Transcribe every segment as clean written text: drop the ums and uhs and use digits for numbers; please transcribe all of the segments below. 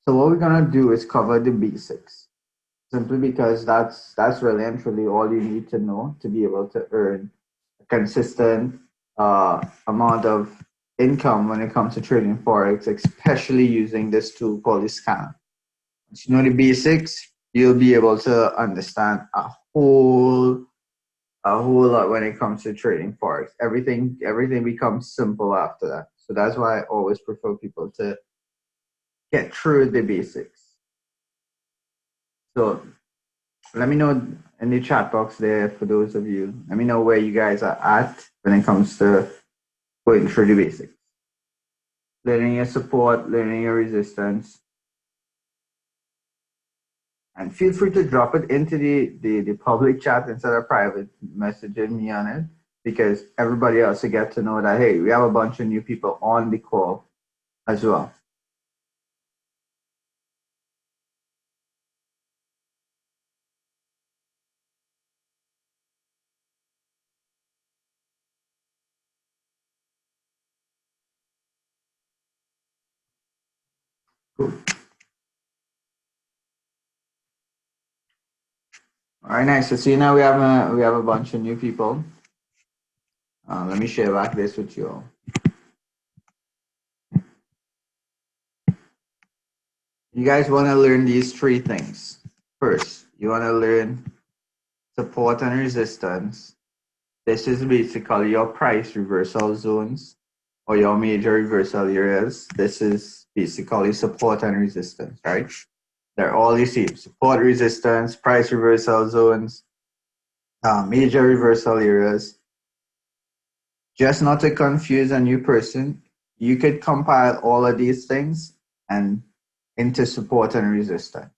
So what we're gonna do is cover the basics, simply because that's really and truly all you need to know to be able to earn a consistent amount of income when it comes to trading forex, especially using this tool called the scanner. Once you know the basics, you'll be able to understand a whole lot when it comes to trading forex. Everything becomes simple after that. So that's why I always prefer people to get through the basics. So let me know in the chat box there for those of you. Let me know where you guys are at when it comes to going through the basics. Learning your support, learning your resistance. And feel free to drop it into the public chat instead of private messaging me on it, because everybody else will get to know that, hey, we have a bunch of new people on the call as well. Cool. All right, nice. So see, now we have a bunch of new people. Let me share back this with you all. You guys want to learn these three things. First, you want to learn support and resistance. This is basically your price reversal zones or your major reversal areas. This is basically support and resistance, right? They're all the same: support, resistance, price reversal zones, major reversal areas. Just not to confuse a new person, you could compile all of these things and into support and resistance.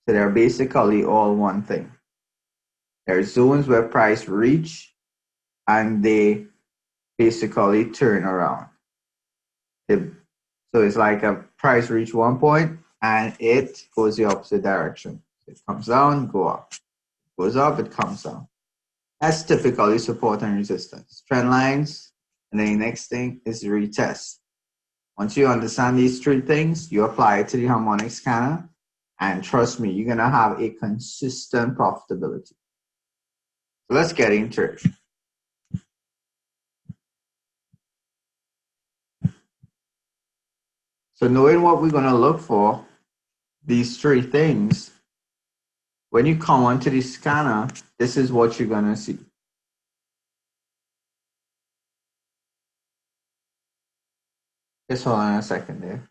So they're basically all one thing. There are zones where price reach and they basically turn around. So it's like a price reach one point and it goes the opposite direction. It comes down, go up. Goes up, it comes down. That's typically support and resistance. Trend lines, and then the next thing is the retest. Once you understand these three things, you apply it to the harmonic scanner, and trust me, you're gonna have a consistent profitability. So let's get into it. So knowing what we're gonna look for, these three things, when you come onto the scanner, this is what you're gonna see. Just hold on a second there.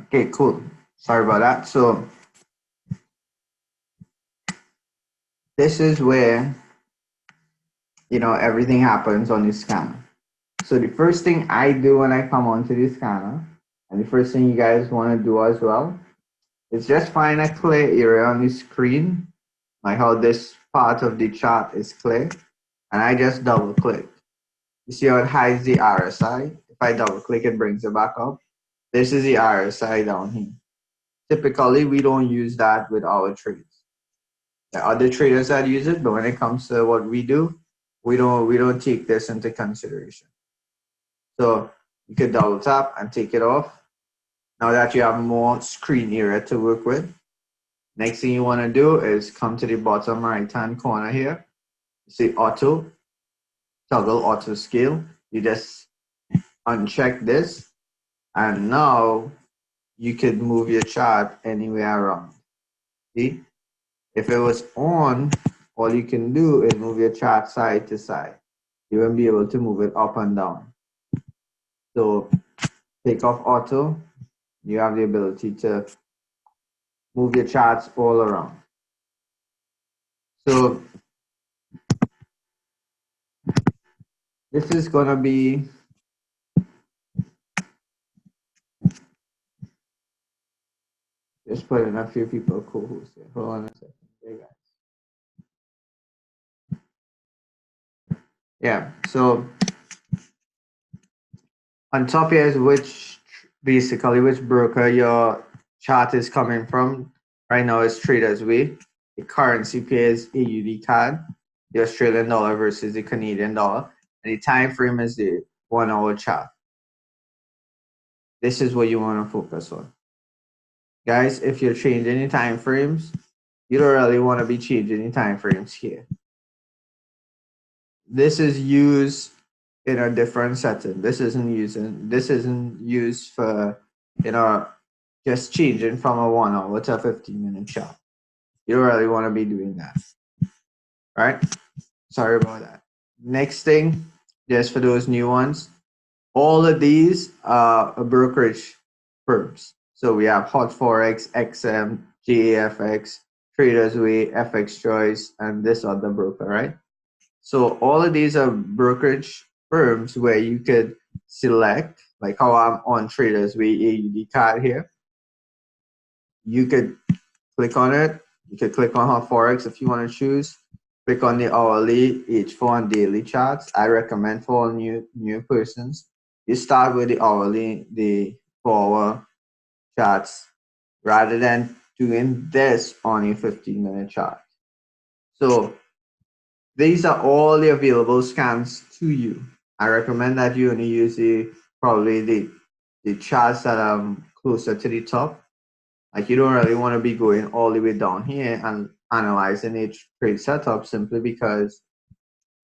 Okay, cool. Sorry about that. So this is where everything happens on the scanner. So the first thing I do when I come onto the scanner, and the first thing you guys want to do as well, is just find a clear area on the screen, like how this part of the chart is clear, and I just double click. You see how it hides the RSI? If I double click, it brings it back up. This is the RSI down here. Typically, we don't use that with our trades. There are other traders that use it, but when it comes to what we do, we don't take this into consideration. So you could double tap and take it off. Now that you have more screen area to work with, next thing you want to do is come to the bottom right hand corner here. You see auto, toggle auto scale. You just uncheck this, and now you could move your chart anywhere around. See, if it was on, all you can do is move your chart side to side. You won't be able to move it up and down. So take off auto, you have the ability to move your charts all around. So This is gonna be just put in a few people co-host here. Hold on a second. Hey guys. Yeah, so on top here is basically which broker your chart is coming from. Right now it's Traders Way. The currency pair is AUD CAD, the Australian dollar versus the Canadian dollar, and the time frame is the 1 hour chart. This is what you want to focus on. Guys, if you're changing the time frames, you don't really want to be changing the time frames here. This is used in a different setting. This isn't used for, just changing from a 1 hour to a 15-minute chart. You don't really want to be doing that. Right? Sorry about that. Next thing, just for those new ones, all of these are brokerage firms. So we have Hot Forex, XM, JAFX, Traders Way, FX Choice, and this other broker, right? So all of these are brokerage firms where you could select, like how I'm on Traders Way AUD CAD here. You could click on it. You could click on Hot Forex if you want to choose. Click on the hourly, H4, and daily charts. I recommend for all new persons, you start with the hourly, the 4-hour charts, rather than doing this on a 15-minute chart. So these are all the available scans to you. I recommend that you only use probably the charts that are closer to the top. Like you don't really want to be going all the way down here and analyzing each trade setup, simply because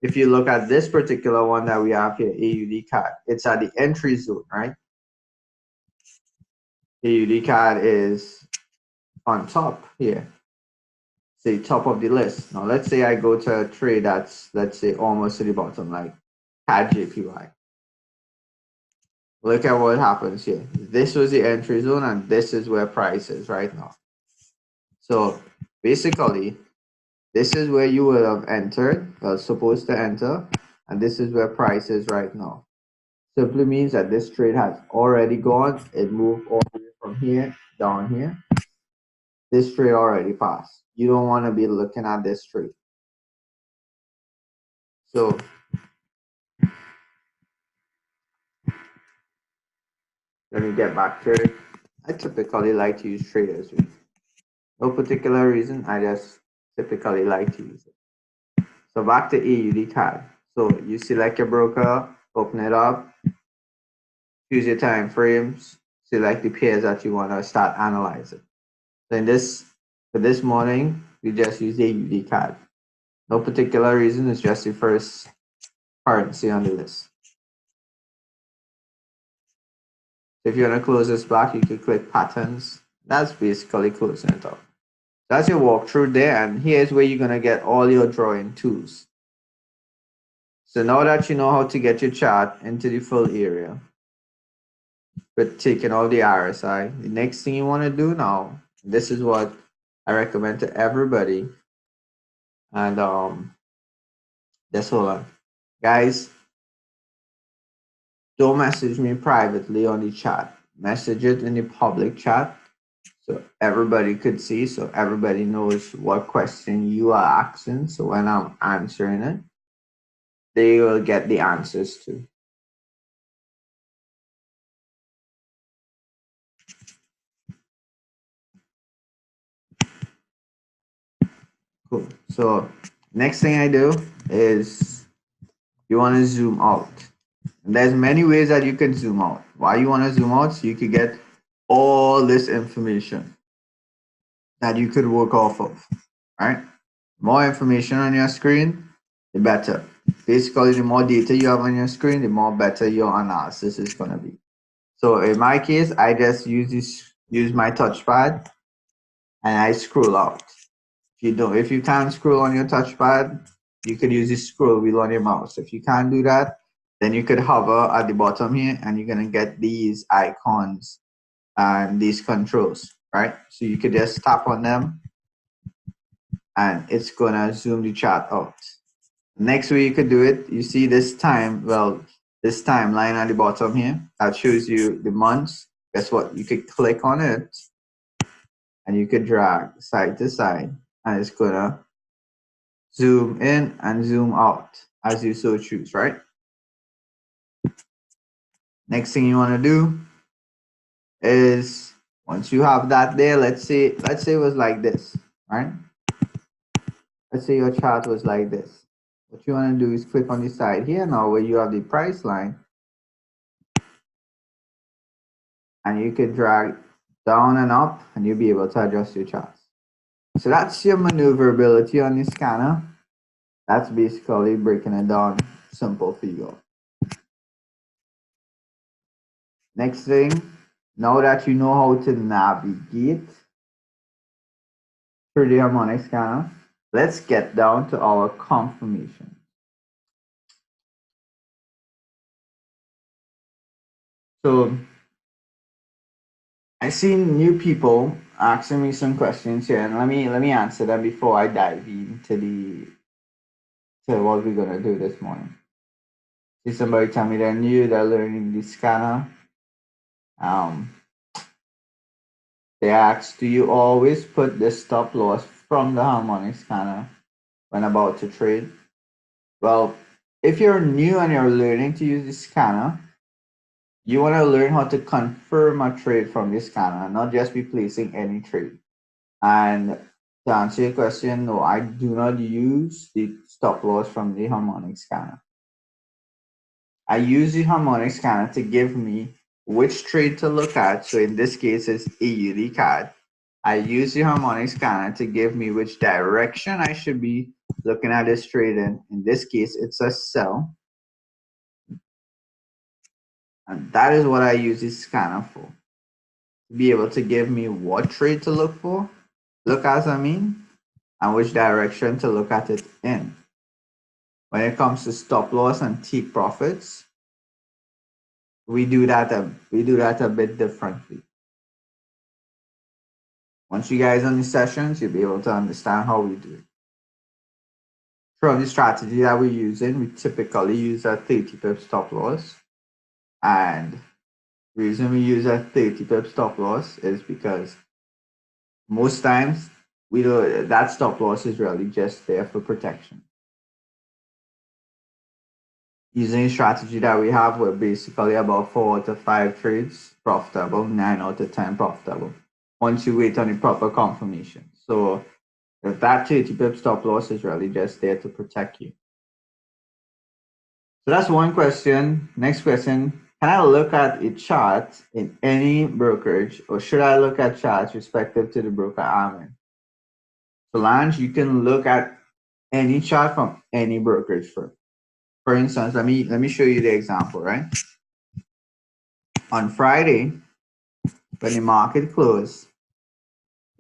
if you look at this particular one that we have here, AUD CAD, it's at the entry zone, right? AUD CAD is on top here, say top of the list. Now let's say I go to a trade that's, let's say, almost to the bottom, like CAD JPY. Look at what happens here. This was the entry zone, and this is where price is right now. So basically, this is where you would have entered, supposed to enter, and this is where price is right now. Simply means that this trade has already gone. It moved all the way from here down here. This trade already passed. You don't want to be looking at this trade. So let me get back to it. I typically like to use Traders Way. No particular reason, I just typically like to use it. So back to AUD CAD. So you select your broker, open it up, choose your time frames, select the pairs that you want to start analyzing. So for this morning, we just use AUD CAD. No particular reason, it's just the first currency on the list. So if you want to close this back, you could click patterns. That's basically closing it up. That's your walkthrough there, and here's where you're going to get all your drawing tools. So now that you know how to get your chart into the full area, with taking all the RSI, the next thing you want to do now, this is what I recommend to everybody, and just hold on. Guys, don't message me privately on the chat. Message it in the public chat so everybody could see, so everybody knows what question you are asking. So when I'm answering it, they will get the answers too. Cool. So next thing I do is you want to zoom out. And there's many ways that you can zoom out. Why you want to zoom out? So you could get all this information that you could work off of. Right? More information on your screen, the better. Basically, the more data you have on your screen, the more better your analysis is going to be. So in my case, I just use my touchpad and I scroll out. If you can't scroll on your touchpad, you could use the scroll wheel on your mouse. If you can't do that, then you could hover at the bottom here and you're gonna get these icons and these controls, right? So you could just tap on them and it's gonna zoom the chart out. Next way you could do it, you see this time, well, this timeline at the bottom here, that shows you the months. Guess what? You could click on it and you could drag side to side, and it's gonna zoom in and zoom out as you so choose, right? Next thing you want to do is, once you have that there, let's say it was like this, right? Let's say your chart was like this. What you want to do is click on the side here now where you have the price line, and you can drag down and up, and you'll be able to adjust your charts. So that's your maneuverability on the scanner. That's basically breaking it down simple for you. Next thing, now that you know how to navigate through the harmonic scanner, let's get down to our confirmation. So I see new people asking me some questions here, and let me answer them before I dive into what we're gonna do this morning. See somebody tell me they're new, they're learning the scanner. They asked, do you always put the stop loss from the harmonic scanner when about to trade? Well, if you're new and you're learning to use the scanner, you want to learn how to confirm a trade from the scanner, not just be placing any trade. And to answer your question, no, I do not use the stop loss from the harmonic scanner. I use the harmonic scanner to give me which trade to look at. So in this case, it's AUD CAD. I use the harmonic scanner to give me which direction I should be looking at this trade in. In this case, it's a sell. And that is what I use this scanner for. To be able to give me what trade to look for, and which direction to look at it in. When it comes to stop loss and take profits, we do that a bit differently. Once you guys on the sessions, you'll be able to understand how we do it. From the strategy that we're using, we typically use a 30 pip stop loss. And the reason we use a 30 pip stop loss is because most times that stop loss is really just there for protection. Using a strategy that we have, we're basically about 4 out of 5 trades profitable, 9 out of 10 profitable, once you wait on the proper confirmation. So if that 30 pip stop loss is really just there to protect you. So that's one question. Next question, can I look at a chart in any brokerage, or should I look at charts respective to the broker I'm in? Solange, you can look at any chart from any brokerage firm. For instance, let me show you the example, right? On Friday, when the market closed,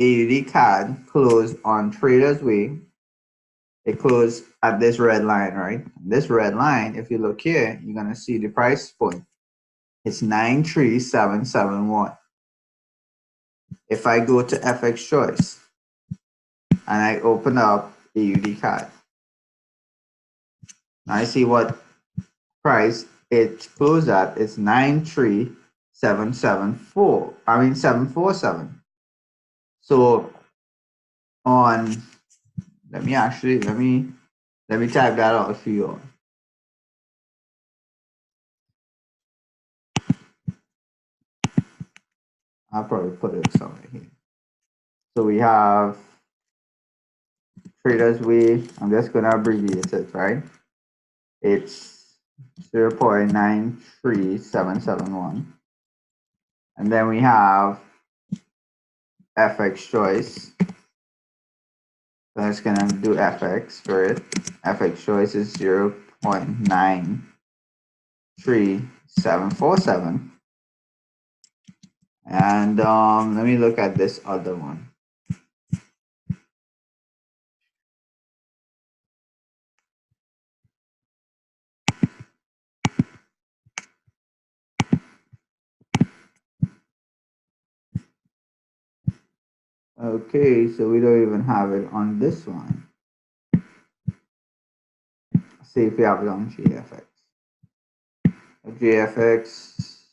AUD CAD closed on Traders Way. It closed at this red line, right? This red line, if you look here, you're gonna see the price point. It's 93771. If I go to FX Choice and I open up AUD CAD, I see what price it closed at. It's 93774. 747. So on, let me type that out for you all. I'll probably put it somewhere here. So we have Traders Way. I'm just gonna abbreviate it, right? It's 0.93771. And then we have FX Choice. So it's gonna do FX for it. FX Choice is 0.93747. And let me look at this other one. Okay, so we don't even have it on this one. see if we have it on GFX. GFX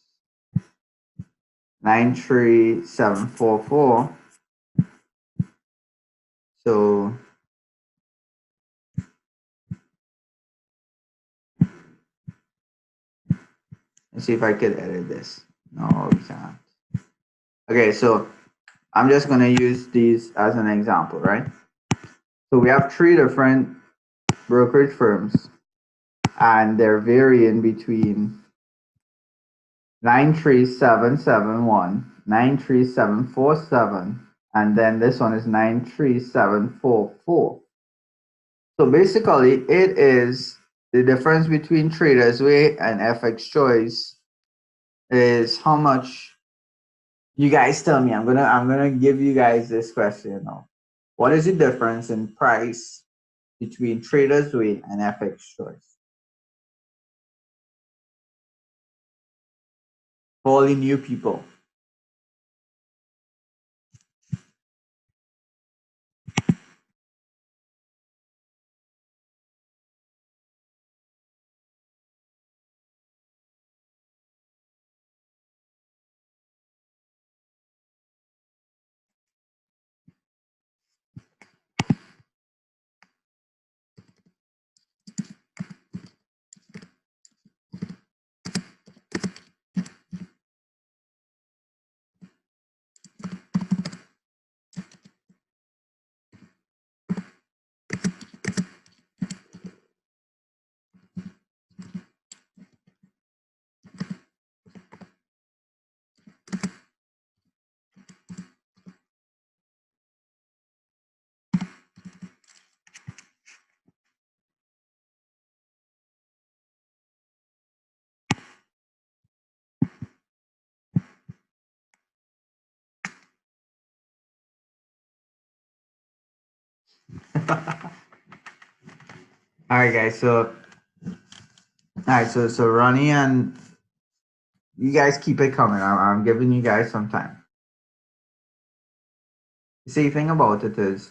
93744. So let's see if I could edit this. No, we can't. Okay, so I'm just gonna use these as an example, right? So we have three different brokerage firms, and they're varying between 93771, 93747, and then this one is 93744. So basically, it is the difference between Traders Way and FX Choice is how much. You guys tell me. I'm gonna give you guys this question now. What is the difference in price between Traders Way and FX Choice? For all the new people. All right, guys. So Ronnie and you guys keep it coming. I'm giving you guys some time. The see, thing about it is,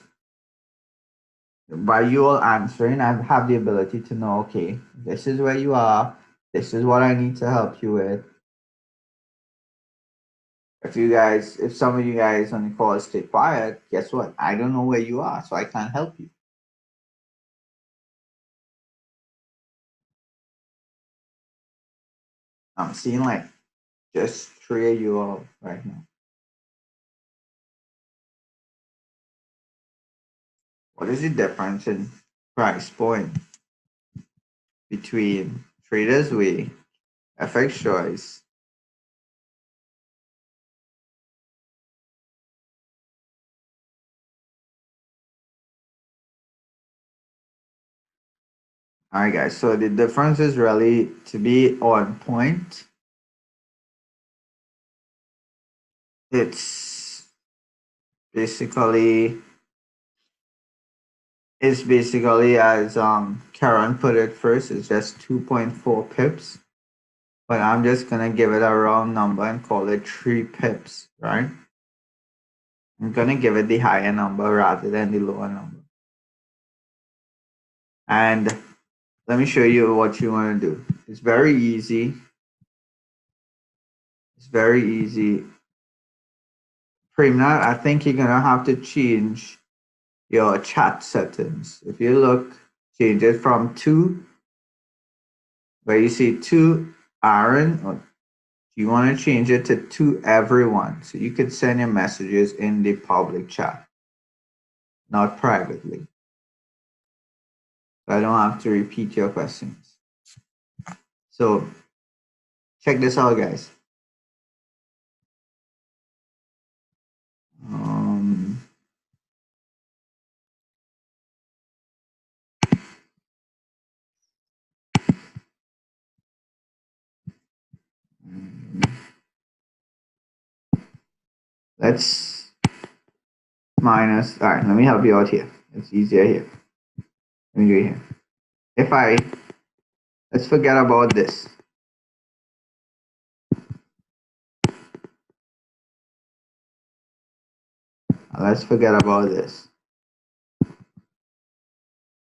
by you all answering, I have the ability to know, okay, this is where you are. This is what I need to help you with. If some of you guys on the call stay quiet, guess what? I don't know where you are, so I can't help you. I'm seeing like just three of you all right now. What is the difference in price point between Traders Way, FX Choice? All right, guys. So the difference is really to be on point. It's basically as Karen put it first. It's just 2.4 pips, but I'm just gonna give it a round number and call it 3 pips, right? I'm gonna give it the higher number rather than the lower number. And let me show you what you want to do. It's very easy. It's very easy. Premna, I think you're gonna have to change your chat settings. If you look, change it from 2, where you see 2 Aaron, or you want to change it to everyone. So you can send your messages in the public chat, not privately. So I don't have to repeat your questions. So check this out, guys. Let's minus, all right, let me help you out here. It's easier here. Let me do it here. Let's forget about this. Let's forget about this.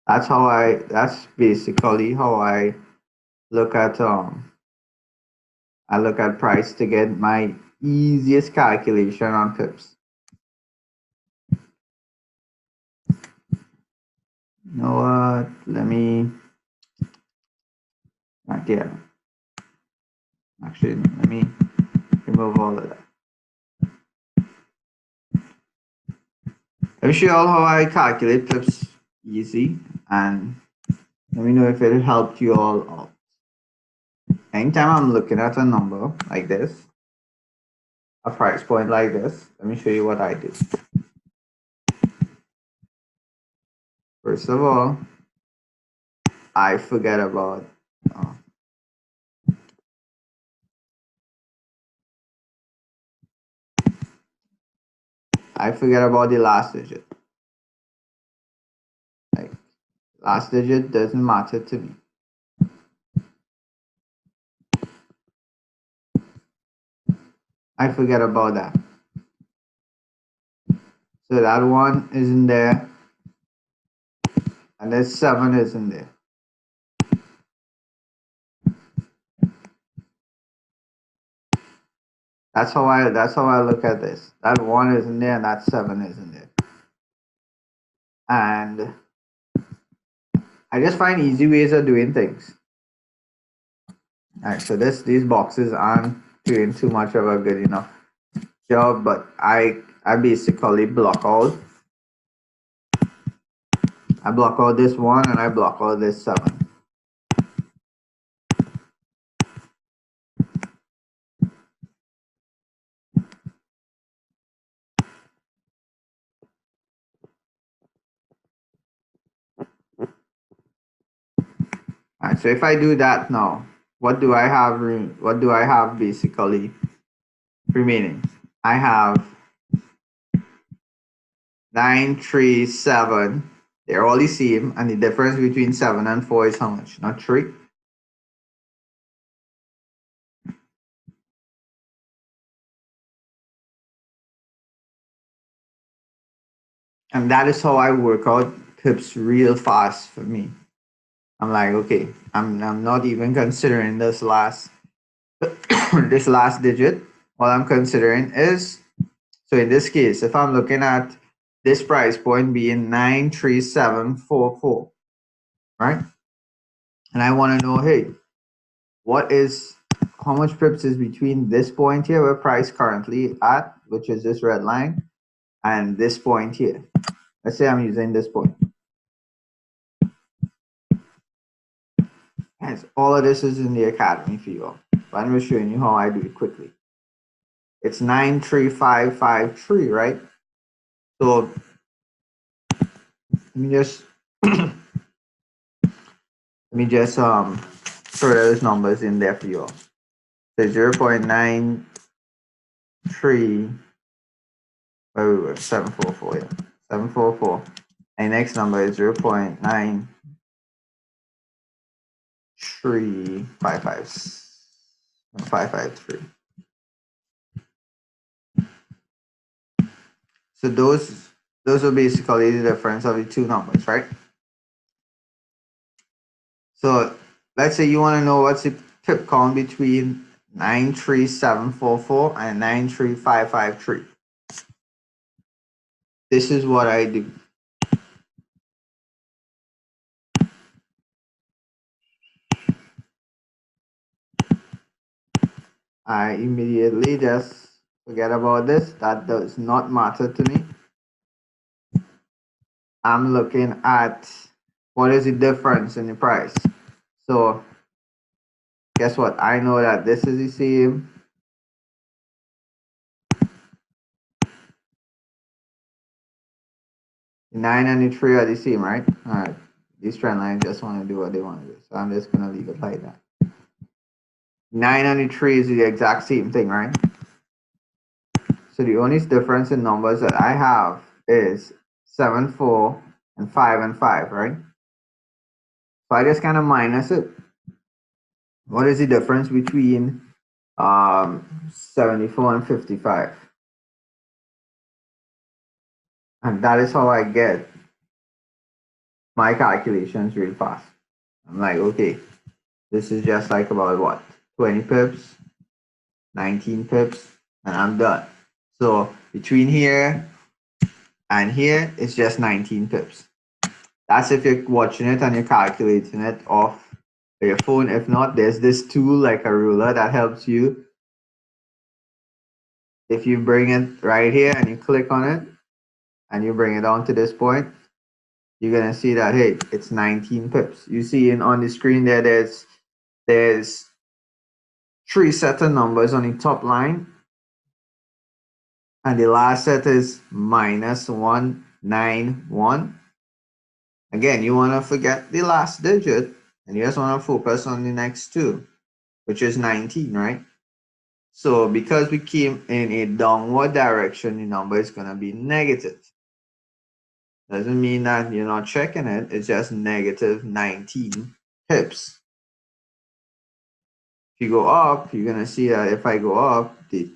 That's basically how I look at price to get my easiest calculation on pips. You know what? Let me not yet. Actually, let me remove all of that. Let me show you all how I calculate pips easy, and let me know if it helped you all out. Anytime I'm looking at a number like this, a price point like this, let me show you what I do. First of all, I forget about the last digit. Like, last digit doesn't matter to me. I forget about that. So that one isn't there, and this 7 isn't there. That's how I look at this. That 1 isn't there, and that 7 isn't there. And I just find easy ways of doing things. All right, so these boxes aren't doing too much of a good enough job, but I basically block out. I block out this 1 and I block out this 7. All right, so if I do that now, what do I have? What do I have basically remaining? I have 9, 3, 7. They're all the same, and the difference between 7 and 4 is how much? Not 3. And that is how I work out pips real fast for me. I'm like, okay, I'm not even considering this last this last digit. All I'm considering is, so in this case, if I'm looking at this price point being 93744, right? And I want to know, hey, how much pips is between this point here where price currently at, which is this red line, and this point here. Let's say I'm using this point. And all of this is in the academy for you all. But I'm just showing you how I do it quickly. It's 93553, right? So let me just throw those numbers in there for you all. So 0.93 744, yeah. 744. And next number is 0.93553. So those are basically the difference of the two numbers, right? So let's say you want to know what's the pip count between 93744 and 93553. This is what I do. I immediately just forget about this. That does not matter to me. I'm looking at what is the difference in the price. So guess what? I know that this is the same. The 9 and the 3 are the same, right? All right. These trend lines just want to do what they want to do. So I'm just going to leave it like that. 9 and the 3 is the exact same thing, right? So the only difference in numbers that I have is 7, 4, and 5 and 5, right? So I just kind of minus it. What is the difference between 74 and 55? And that is how I get my calculations real fast. I'm like, okay, this is just like about what, 20 pips, 19 pips, and I'm done. So between here and here, it's just 19 pips. That's if you're watching it and you're calculating it off your phone. If not, there's this tool like a ruler that helps you. If you bring it right here and you click on it and you bring it down to this point, you're gonna see that, hey, it's 19 pips. You see on the screen there, there's 3 sets of numbers on the top line, and the last set is -191. Again, you want to forget the last digit, and you just want to focus on the next two, which is 19, right? So because we came in a downward direction, the number is going to be negative. Doesn't mean that you're not checking it. It's just negative 19 pips. If you go up, you're going to see that if I go up, the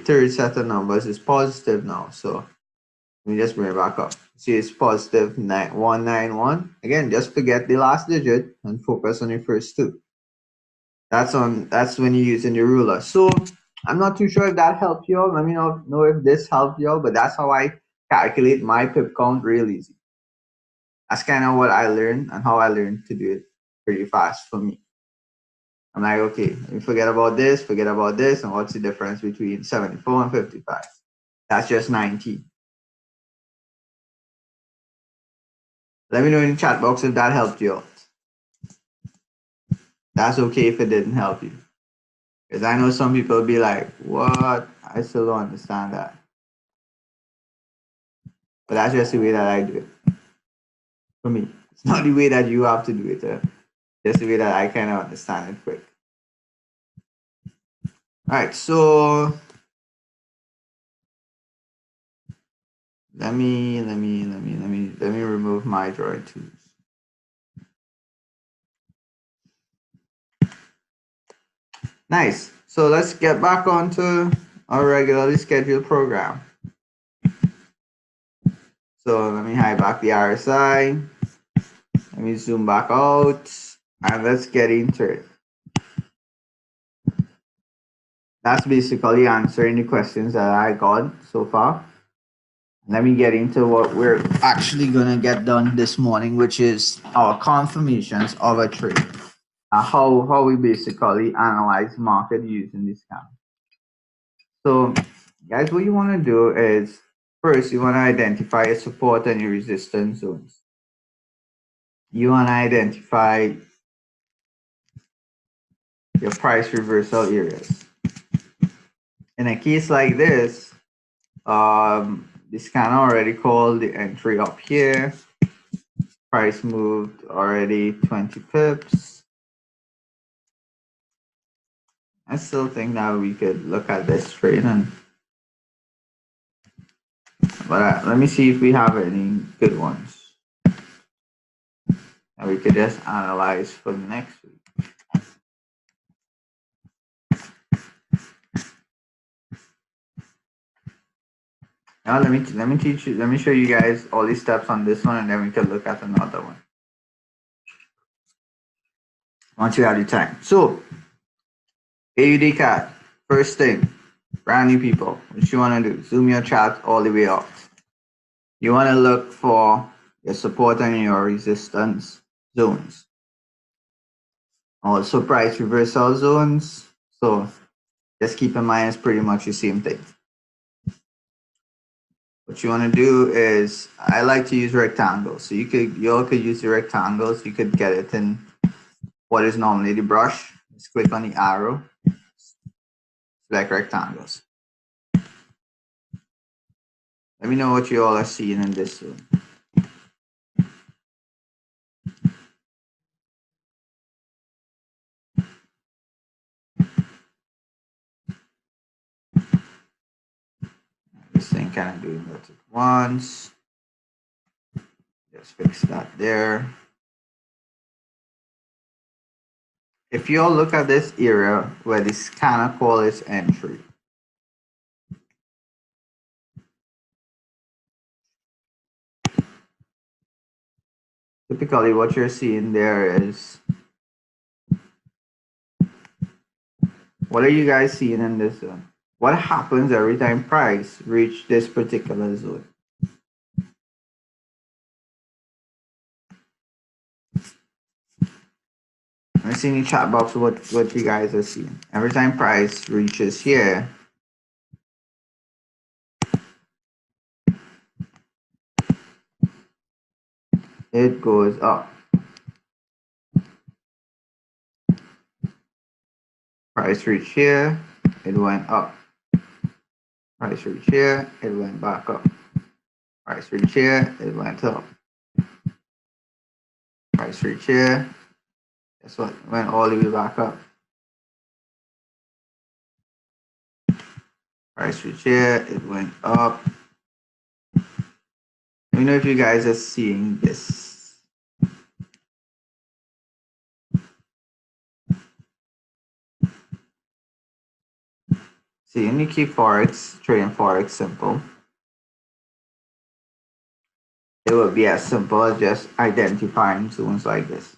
third set of numbers is positive now. So let me just bring it back up. See, it's positive 191. Again, just forget the last digit and focus on the first two. That's when you're using the ruler. So I'm not too sure if that helped you all. Let me know if this helped you all, but that's how I calculate my pip count real easy. That's kind of what I learned and how I learned to do it pretty fast for me. I'm like, okay, let me forget about this, and what's the difference between 74 and 55? That's just 19. Let me know in the chat box if that helped you out. That's okay if it didn't help you. Because I know some people be like, what? I still don't understand that. But that's just the way that I do it. For me. It's not the way that you have to do it. Just the way that I kind of understand it quick. All right, so let me remove my drawing tools. Nice. So let's get back onto our regularly scheduled program. So let me hide back the RSI. Let me zoom back out and let's get into it. That's basically answering the questions that I got so far. Let me get into what we're actually going to get done this morning, which is our confirmations of a trade. How we basically analyze market using this kind. So guys, what you want to do is first you want to identify your support and your resistance zones. You want to identify your price reversal areas. In a case like this, this scanner already called the entry up here. Price moved already 20 pips. I still think that we could look at this trade but let me see if we have any good ones that we could just analyze for next week. Now let me show you guys all these steps on this one, and then we can look at another one once you have the time. So AUD CAD, first thing, brand new people, what you want to do, zoom your chart all the way out. You want to look for your support and your resistance zones. Also price reversal zones. So just keep in mind it's pretty much the same thing. What you want to do is, I like to use rectangles. So you all could use the rectangles. You could get it in what is normally the brush. Just click on the arrow, select rectangles. Let me know what you all are seeing in this zone. This thing kind of doing that at once. Just fix that there. If you all look at this area where the scanner call is entry, typically what you're seeing there is, what are you guys seeing in this zone? What happens every time price reach this particular zone? Let me see in the chat box what you guys are seeing. Every time price reaches here, it goes up. Price reached here, it went up. Price reached here, it went back up. Price reached here, it went up. Price reached here, guess what? It went all the way back up. Price reached here, it went up. Let me know if you guys are seeing this. See, when you keep Forex, trading Forex simple, it will be as simple as just identifying zones like this.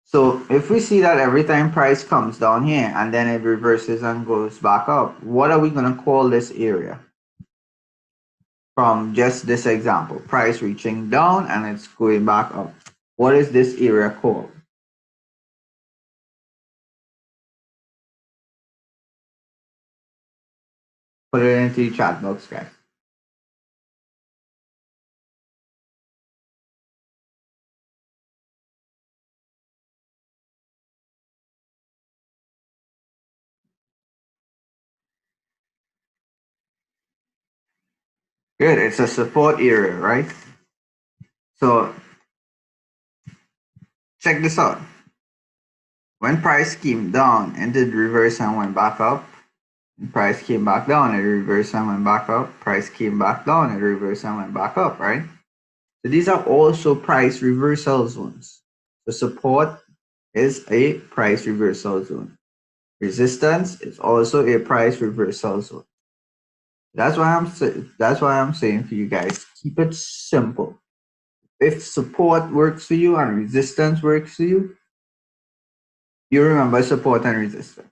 So if we see that every time price comes down here and then it reverses and goes back up, what are we going to call this area? From just this example, price reaching down and it's going back up. What is this area called? Put it into the chat box, guys. Good, it's a support area, right? So check this out. When price came down and did reverse and went back up, price came back down, it reversed and went back up, price came back down, it reversed and went back up, right? So these are also price reversal zones. The support is a price reversal zone. Resistance is also a price reversal zone. That's why I'm saying for you guys, keep it simple. If support works for you and resistance works for you, you remember support and resistance.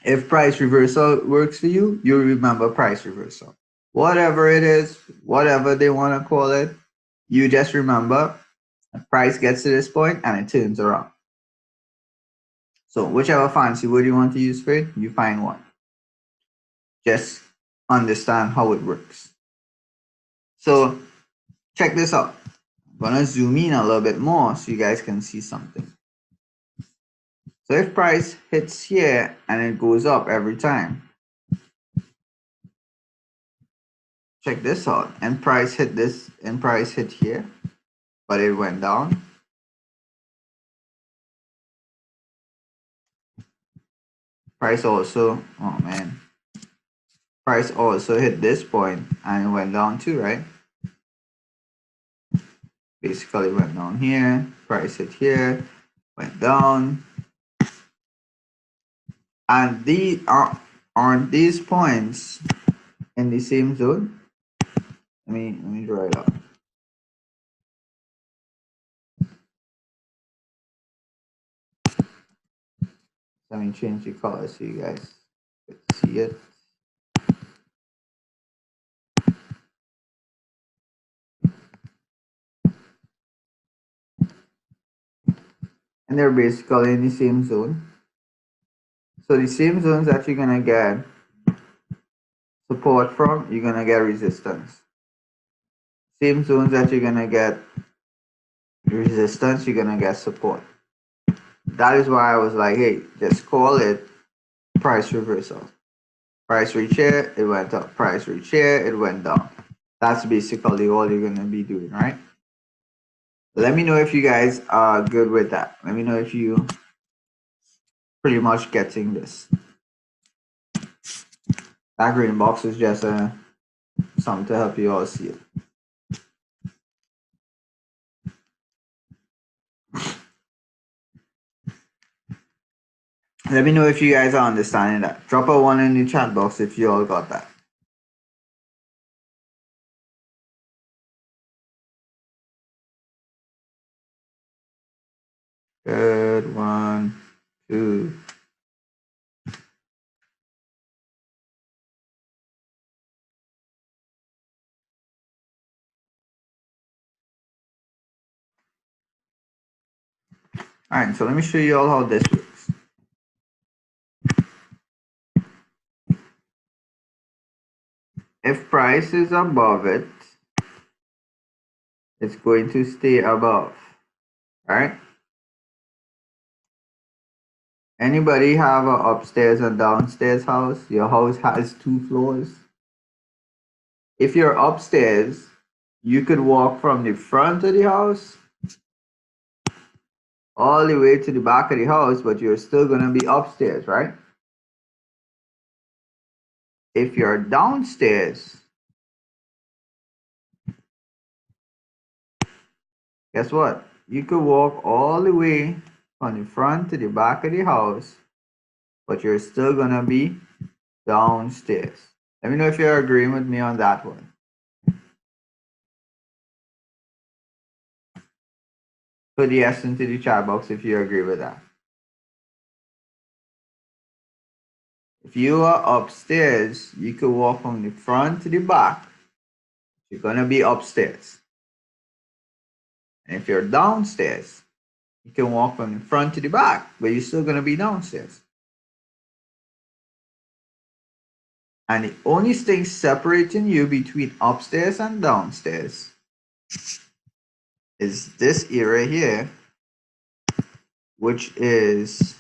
If price reversal works for you, you remember price reversal. Whatever it is, whatever they want to call it, you just remember price gets to this point and it turns around. So whichever fancy word you want to use for it, you find one. Just understand how it works. So check this out. I'm gonna zoom in a little bit more so you guys can see something. So if price hits here and it goes up every time, check this out. And price hit this and price hit here, but it went down. Price also, oh man, price also hit this point and it went down too, right? Basically went down here, price hit here, went down. And these aren't these points in the same zone? Let me draw it up. Let me change the color so you guys can see it. And they're basically in the same zone. So the same zones that you're gonna get support from, you're gonna get resistance. Same zones that you're gonna get resistance, you're gonna get support. That is why I was like, hey, just call it price reversal. Price reach here, it went up. Price reach here, it went down. That's basically all you're gonna be doing, right? Let me know if you guys are good with that. Let me know if you pretty much getting this. That green box is just something to help you all see it. Let me know if you guys are understanding that. Drop a 1 in the chat box if you all got that. Good. 1, 2. All right, so let me show you all how this works. If price is above it, it's going to stay above, right? Anybody have an upstairs and downstairs house? Your house has 2 floors. If you're upstairs, you could walk from the front of the house all the way to the back of the house, but you're still going to be upstairs, right? If you're downstairs, guess what? You could walk all the way from the front to the back of the house, but you're still going to be downstairs. Let me know if you're agreeing with me on that one. Put the yes into the chat box if you agree with that. If you are upstairs, you could walk from the front to the back. You're going to be upstairs. And if you're downstairs, you can walk from the front to the back, but you're still going to be downstairs. And the only thing separating you between upstairs and downstairs is this area here, which is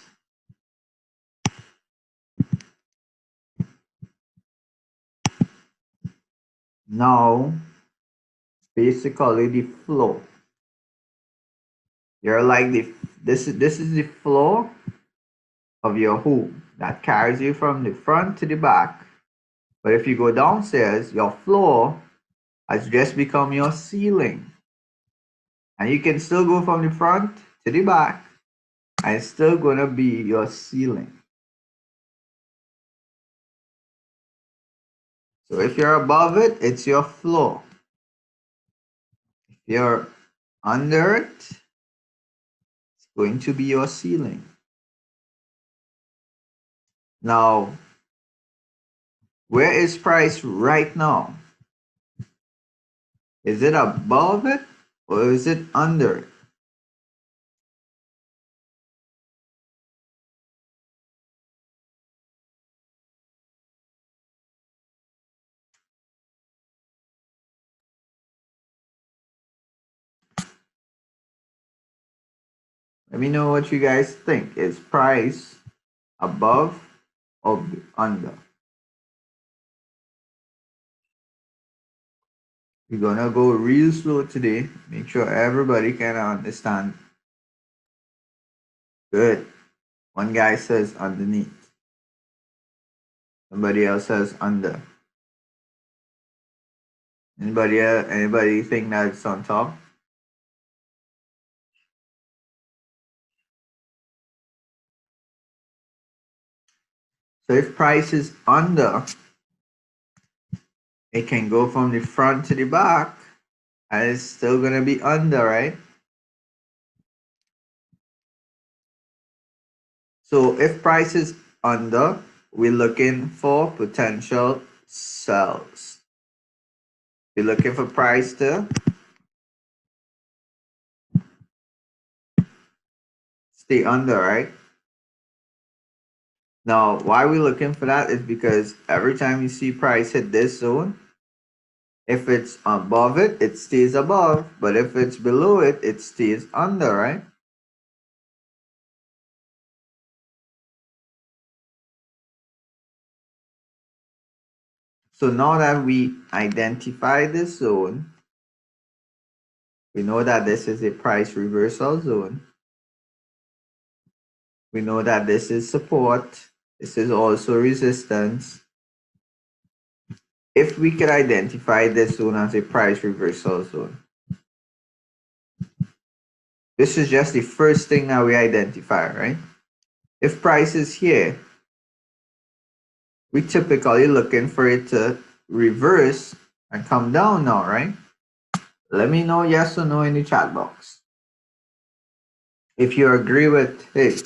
now basically the floor. You're like this is the floor of your home that carries you from the front to the back. But if you go downstairs, your floor has just become your ceiling. And you can still go from the front to the back, and it's still gonna be your ceiling. So if you're above it, it's your floor. If you're under it, it's going to be your ceiling. Now, where is price right now? Is it above it or is it under it? Let me know what you guys think. Is price above or under? We're gonna go real slow today. Make sure everybody can understand. Good. One guy says underneath. Somebody else says under. Anybody think that's on top? So if price is under, it can go from the front to the back, and it's still gonna be under, right? So if price is under, we're looking for potential sells. We're looking for price to stay under, right? Now, why we're looking for that is because every time you see price hit this zone, if it's above it, it stays above. But if it's below it, it stays under, right? So now that we identify this zone, we know that this is a price reversal zone. We know that this is support. This is also resistance. If we could identify this zone as a price reversal zone, this is just the first thing that we identify, right? If price is here, we typically looking for it to reverse and come down now, right? Let me know yes or no in the chat box. If you agree with, hey,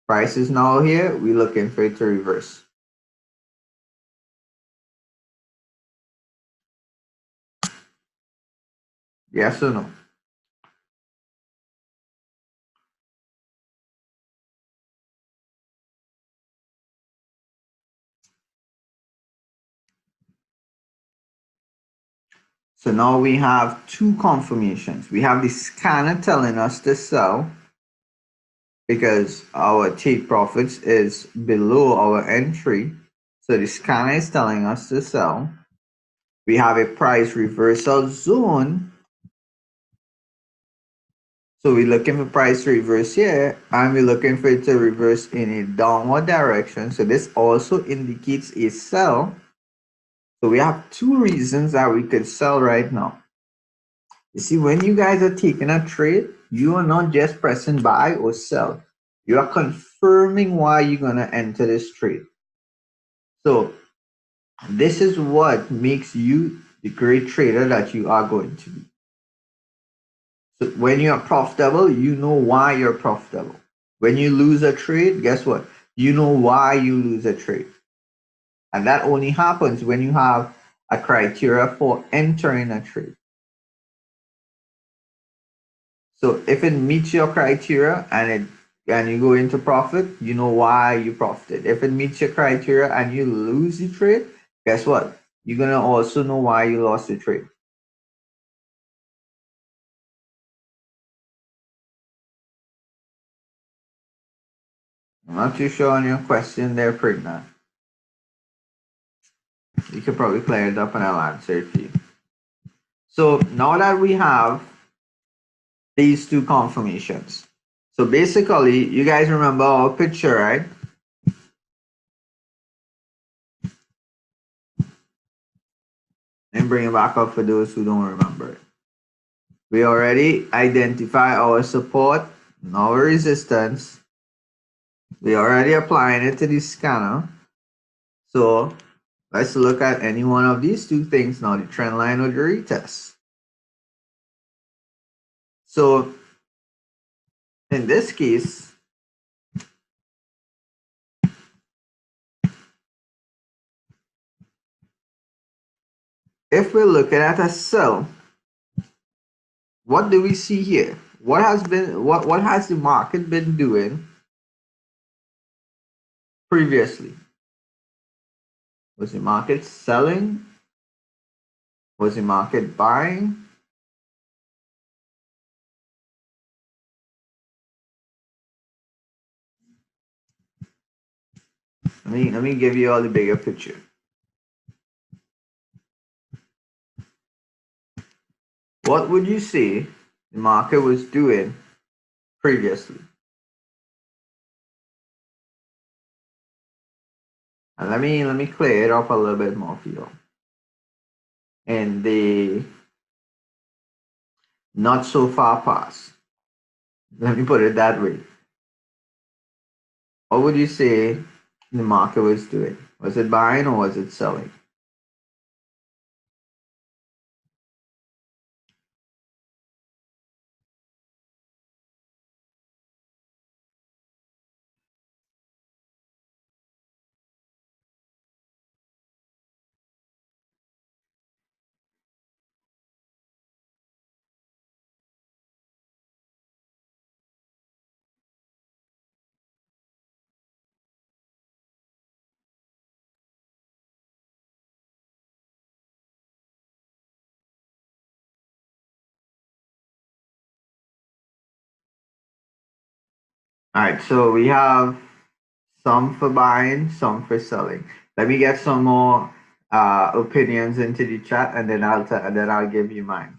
price is now here, we're looking for it to reverse. Yes or no? So now we have two confirmations. We have the scanner telling us to sell because our take profits is below our entry. So the scanner is telling us to sell. We have a price reversal zone. So we're looking for price to reverse here, and we're looking for it to reverse in a downward direction. So this also indicates a sell. So we have two reasons that we could sell right now. You see, when you guys are taking a trade, you are not just pressing buy or sell. You are confirming why you're going to enter this trade. So this is what makes you the great trader that you are going to be. So when you are profitable, you know why you're profitable. When you lose a trade, guess what? You know why you lose a trade. And that only happens when you have a criteria for entering a trade. So if it meets your criteria and you go into profit, you know why you profited. If it meets your criteria and you lose the trade, guess what? You're gonna also know why you lost the trade. I'm not too sure on your question there, Prigna. You could probably clear it up and I'll answer it for you. So now that we have these two confirmations, so basically, you guys remember our picture, right? And bring it back up for those who don't remember it. We already identify our support and our resistance. We already applying it to the scanner. So let's look at any one of these two things now, the trend line or the retest. So in this case, if we're looking at a sell, what do we see here? What has the market been doing previously? Was the market selling? Was the market buying? Let me give you all the bigger picture. What would you say the market was doing previously? And let me clear it up a little bit more for you. In the not so far past, let me put it that way. What would you say the market was doing? Was it buying or was it selling? All right, so we have some for buying, some for selling. Let me get some more opinions into the chat, and then I'll give you mine.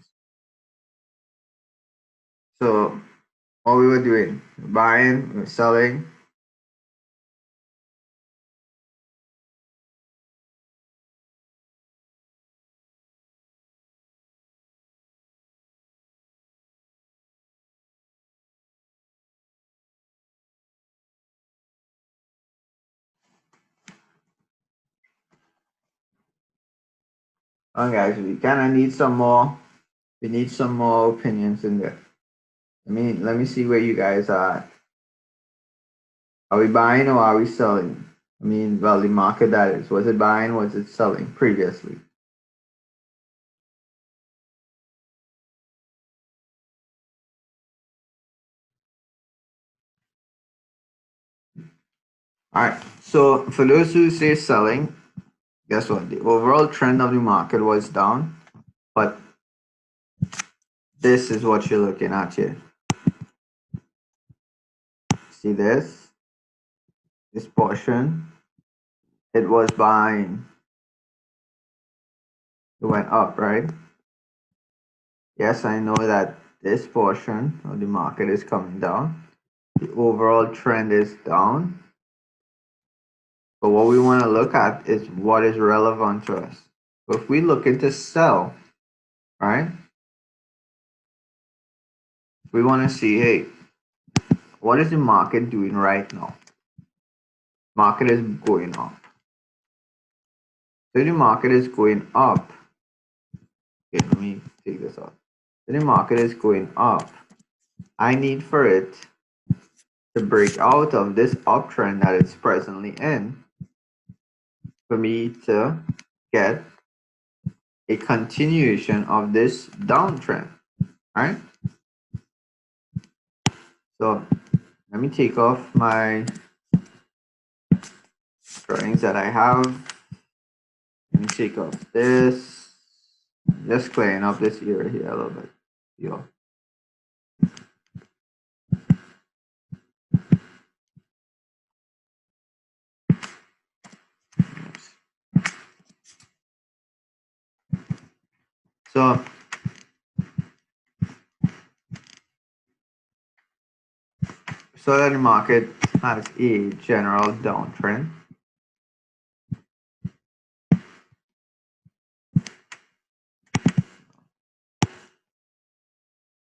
So what we were doing, buying, we're selling. Oh, guys, we kind of need some more. We need some more opinions in there. let me see where you guys are at. Are we buying or are we selling? Well, the market that is. Was it buying? Was it selling previously? All right. So for those who say selling, guess what? The overall trend of the market was down, but this is what you're looking at here. See this? This portion, it was buying. It went up, right? Yes, I know that this portion of the market is coming down. The overall trend is down. But what we want to look at is what is relevant to us. So if we look into sell, right? We want to see, hey, what is the market doing right now? Market is going up. So the market is going up. Okay, let me take this out. So the market is going up. I need for it to break out of this uptrend that it's presently in for me to get a continuation of this downtrend. All right. So let me take off my drawings that I have. Let me take off this. Just clearing up this area here a little bit. Yo. So that the market has a general downtrend.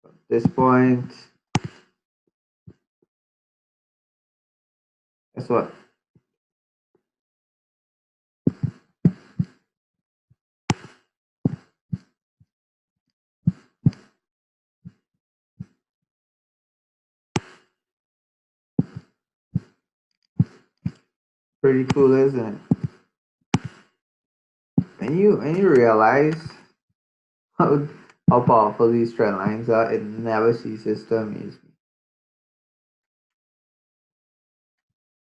At this point, guess what? Pretty cool, isn't it? And you realize how powerful these trend lines are, it never ceases to amaze me.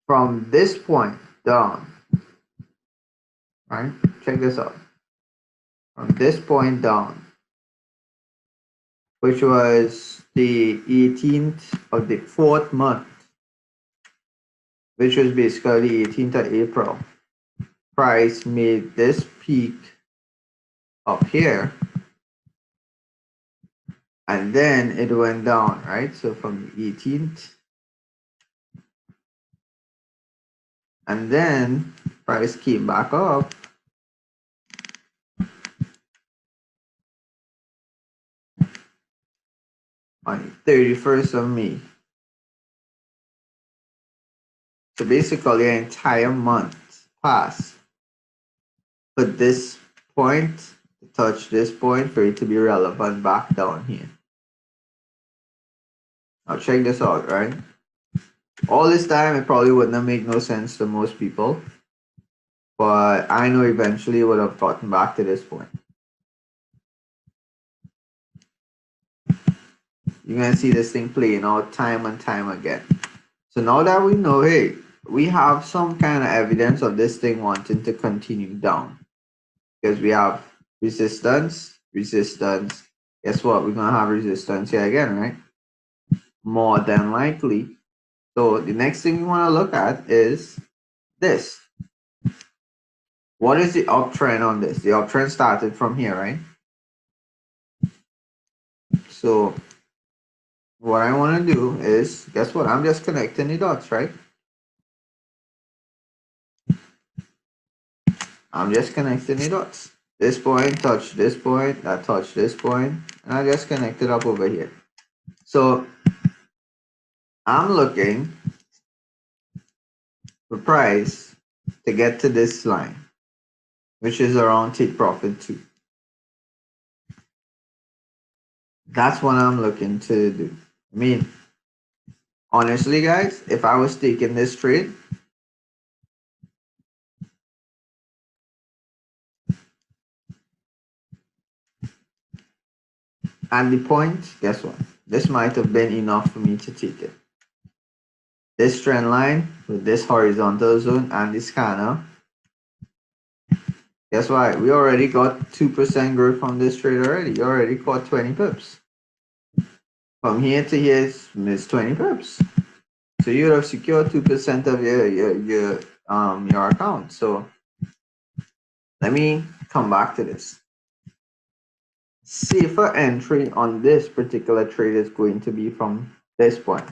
From this point down, right? Check this out. From this point down, which was the 18th of the 4th month, which was basically the 18th of April, price made this peak up here, and then it went down, right? So from the 18th, and then price came back up on the 31st of May. So basically an entire month passed. But this point to touch this point for it to be relevant back down here. Now check this out, right? All this time it probably wouldn't have made no sense to most people. But I know eventually it would have gotten back to this point. You're gonna see this thing playing out time and time again. So now that we know, hey, we have some kind of evidence of this thing wanting to continue down. Because we have resistance. Guess what? We're gonna have resistance here again, right? More than likely. So the next thing we want to look at is this. What is the uptrend on this? The uptrend started from here, right? So what I want to do is, guess what? I'm just connecting the dots, right? I'm just connecting the dots. This point touched this point, that touched this point, and I just connected up over here. So I'm looking for price to get to this line, which is around take profit 2. That's what I'm looking to do. I mean, honestly, guys, if I was taking this trade, at the point, guess what? This might have been enough for me to take it. This trend line with this horizontal zone and this scanner. Guess what? We already got 2% growth from this trade already. You already caught 20 pips. From here to here is 20 pips. So you would have secured 2% of your account. So let me come back to this. Safer entry on this particular trade is going to be from this point.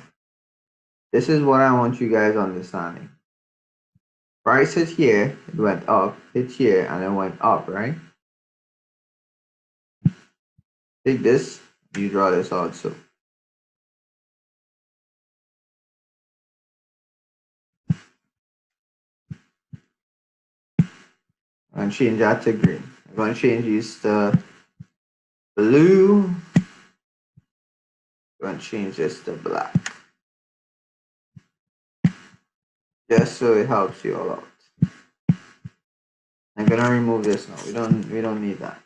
This is what I want you guys understanding. Price is here, it went up, it's here, and it went up, right? Take this, you draw this also. I'm going to change that to green. I'm going to change these to blue. I'm going to change this to black. Just so it helps you all out. I'm going to remove this now. We don't need that.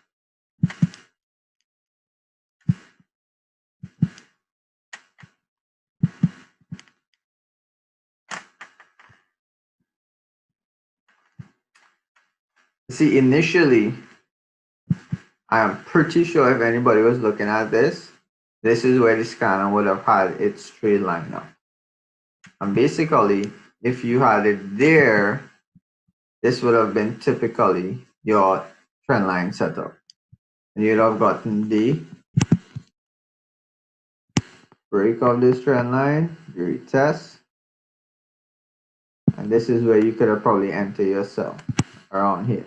See, initially, I'm pretty sure if anybody was looking at this, this is where the scanner would have had its straight line up. And basically, if you had it there, this would have been typically your trend line setup. And you'd have gotten the break of this trend line, you retest, and this is where you could have probably entered your sell around here.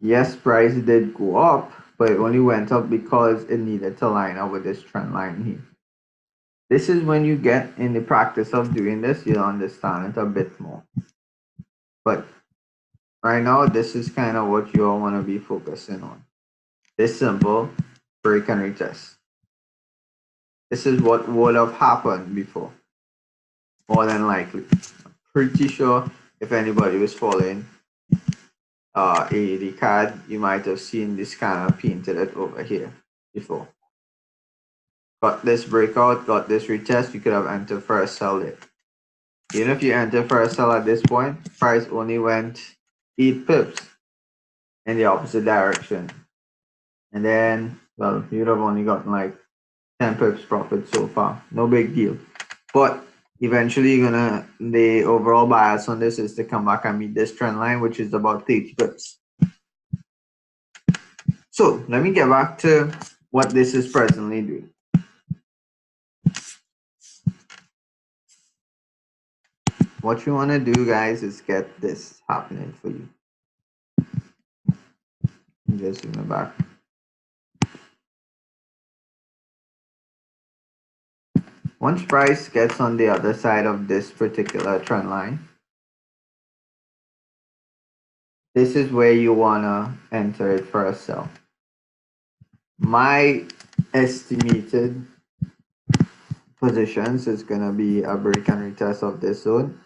Yes, price did go up, but it only went up because it needed to line up with this trend line here. This is when you get in the practice of doing this, you'll understand it a bit more. But right now, this is kind of what you all want to be focusing on. This simple break and retest. This is what would have happened before, more than likely. I'm pretty sure if anybody was following AED card, you might have seen this kind of painted it over here before. Got this breakout, got this retest, you could have entered for a sell it. Even if you enter for a sell at this point, price only went 8 pips in the opposite direction. And then, well, you'd have only gotten like 10 pips profit so far. No big deal. But eventually, the overall bias on this is to come back and meet this trend line, which is about 30 pips. So let me get back to what this is presently doing. What you want to do, guys, is get this happening for you. Just zoom it back. Once price gets on the other side of this particular trend line, this is where you want to enter it for a sell. My estimated positions is going to be a break and retest of this zone.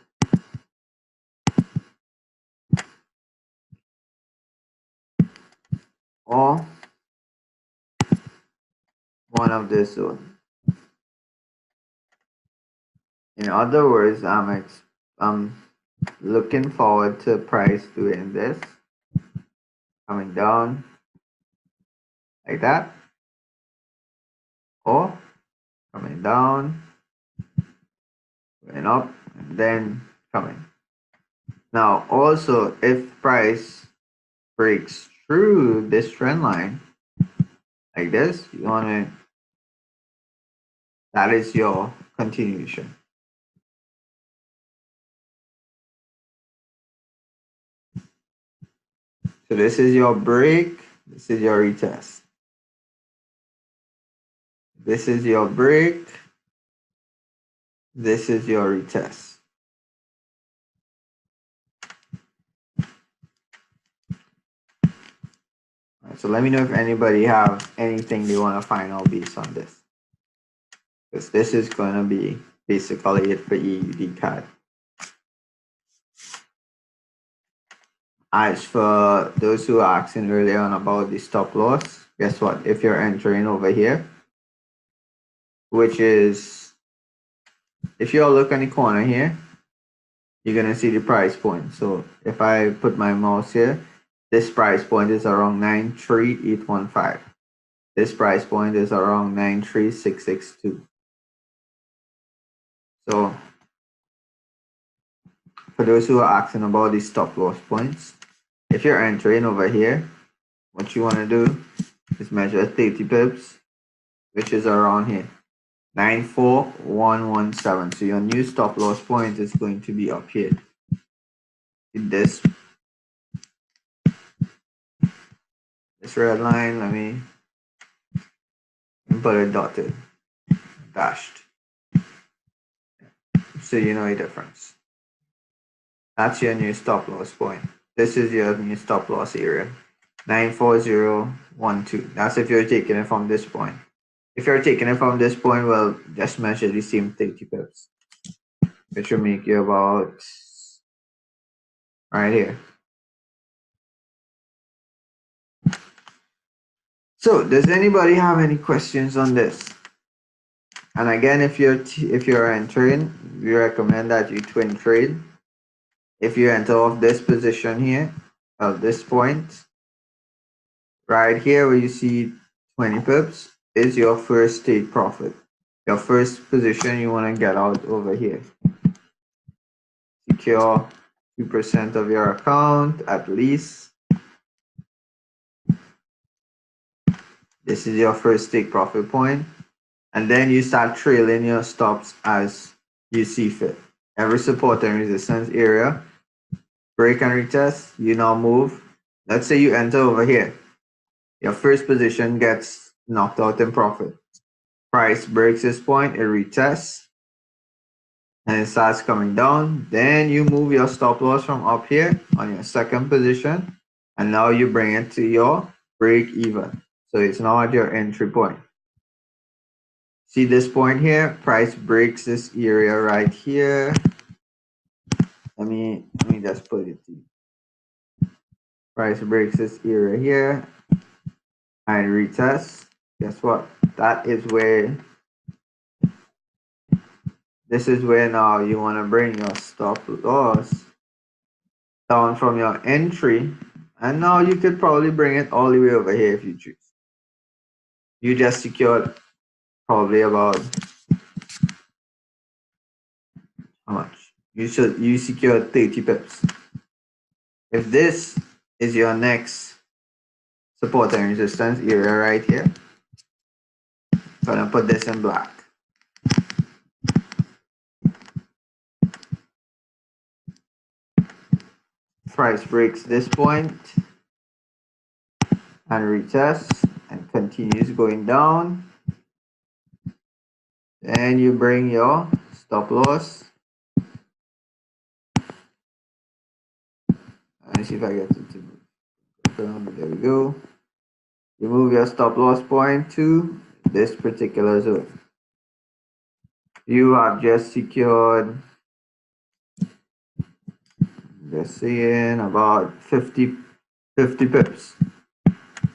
Or one of this zone. In other words, I'm looking forward to price doing this, coming down like that, or coming down, going up, and then coming. Now, also, if price breaks through this trend line like this, you want to, that is your continuation. So this is your break, this is your retest. This is your break, this is your retest. So let me know if anybody have anything they want to find out based on this. Because this is going to be basically it for EUD CAD. As for those who are asking earlier on about the stop loss, guess what? If you're entering over here, which is, if you all look on the corner here, you're going to see the price point. So if I put my mouse here, this price point is around 93815. This price point is around 93662. So for those who are asking about the stop loss points, if you're entering over here, what you want to do is measure 30 pips, which is around here, 94117. So your new stop loss point is going to be up here. This red line, let me put it dotted, dashed, so you know the difference. That's your new stop loss point. This is your new stop loss area, 94012. That's if you're taking it from this point. If you're taking it from this point, well, just measure the same 30 pips, which will make you about right here. So, does anybody have any questions on this? And again, if you're entering, we recommend that you twin trade. If you enter off this position here, at this point, right here where you see 20 pips is your first take profit. Your first position you want to get out over here. Secure 2% of your account at least. This is your first take profit point. And then you start trailing your stops as you see fit. Every support and resistance area, break and retest, you now move. Let's say you enter over here. Your first position gets knocked out in profit. Price breaks this point, it retests, and it starts coming down. Then you move your stop loss from up here on your second position, and now you bring it to your break even. So it's now at your entry point. See this point here? Price breaks this area right here. Let me just put it to you. Price breaks this area here and retest. Guess what? That is where, this is where now you want to bring your stop loss down from your entry, and now you could probably bring it all the way over here if you choose. You just secured probably about how much? You secured 30 pips. If this is your next support and resistance area right here, I'm gonna put this in black. Price breaks this point and retests and continues going down. Then you bring your stop loss. Let me see if I get it to move. There we go. You move your stop loss point to this particular zone. You have just secured, just saying, about 50 pips.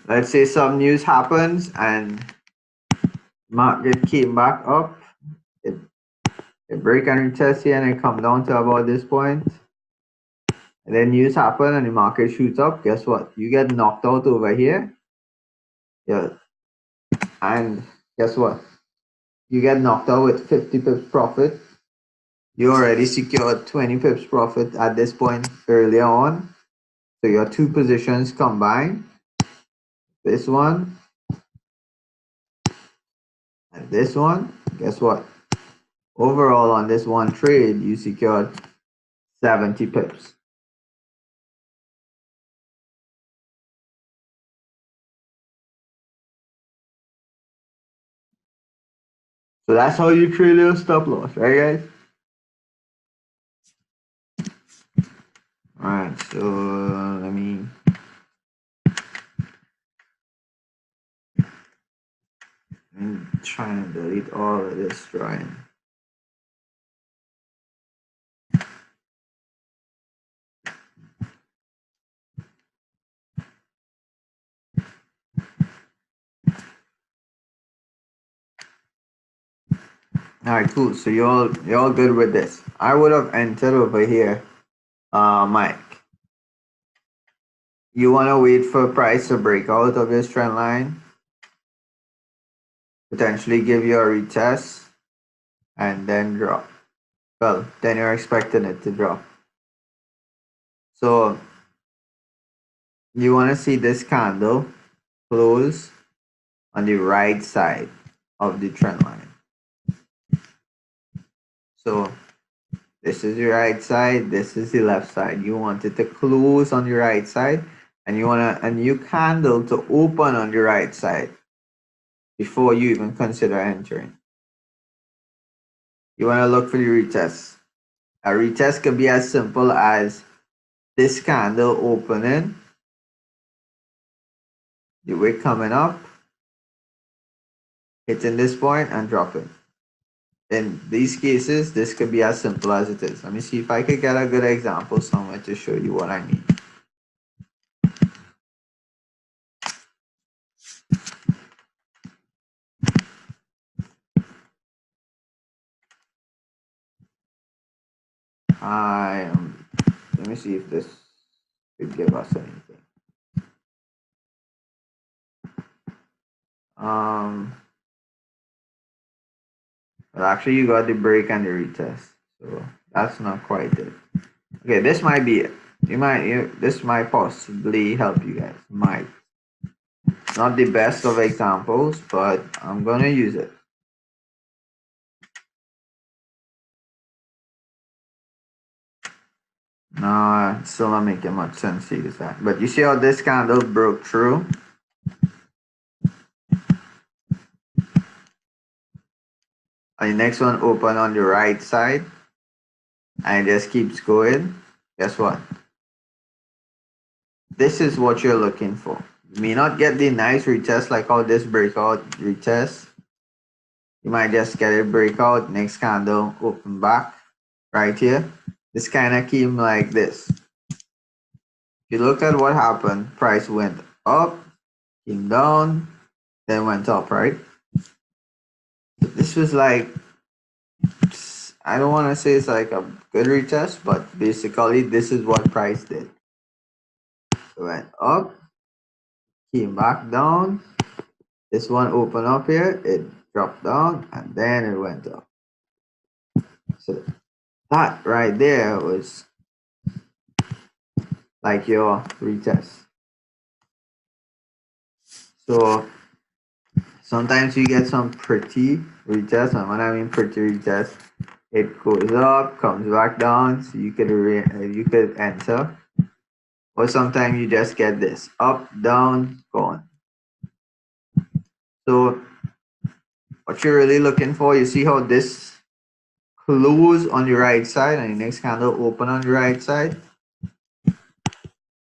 Let's say some news happens and market came back up. It break and retest here and it come down to about this point. And then news happen and the market shoots up. Guess what? You get knocked out over here. Yeah. And guess what? You get knocked out with 50 pips profit. You already secured 20 pips profit at this point earlier on. So your two positions combined, this one and this one, guess what? Overall on this one trade, you secured 70 pips. So that's how you trade your stop loss, right guys? Alright, so let me I'm trying to delete all of this drawing. All right, cool. So you're all good with this. I would have entered over here, Mike. You want to wait for price to break out of this trend line, potentially give you a retest, and then drop. Well, then you're expecting it to drop. So you want to see this candle close on the right side of the trend line. So this is your right side, this is the left side. You want it to close on the right side, and you want a new candle to open on the right side before you even consider entering. You want to look for the retest. A retest could be as simple as this candle opening, the wick coming up, hitting this point and dropping. In these cases, this could be as simple as it is. Let me see if I could get a good example somewhere to show you what I mean. Let me see if this could give us anything. Well, actually, you got the break and the retest, so that's not quite it. Okay, this might be it. This might possibly help you guys. Might. Not the best of examples, but I'm gonna use it. No, it's still not making much sense to use that. But you see how this candle broke through? And the next one open on the right side, and it just keeps going. Guess what? This is what you're looking for. You may not get the nice retest like how this breakout retest. You might just get a breakout, next candle, open back right here. This kind of came like this. If you look at what happened, price went up, came down, then went up, right? So this was like, I don't want to say it's like a good retest, but basically this is what price did. It went up, came back down. This one opened up here, it dropped down, and then it went up. So that right there was like your retest. So sometimes you get some pretty retest, and when I mean pretty retest, it goes up, comes back down, so you could enter. Or sometimes you just get this up, down, gone. So what you're really looking for, you see how this close on the right side and the next candle open on the right side.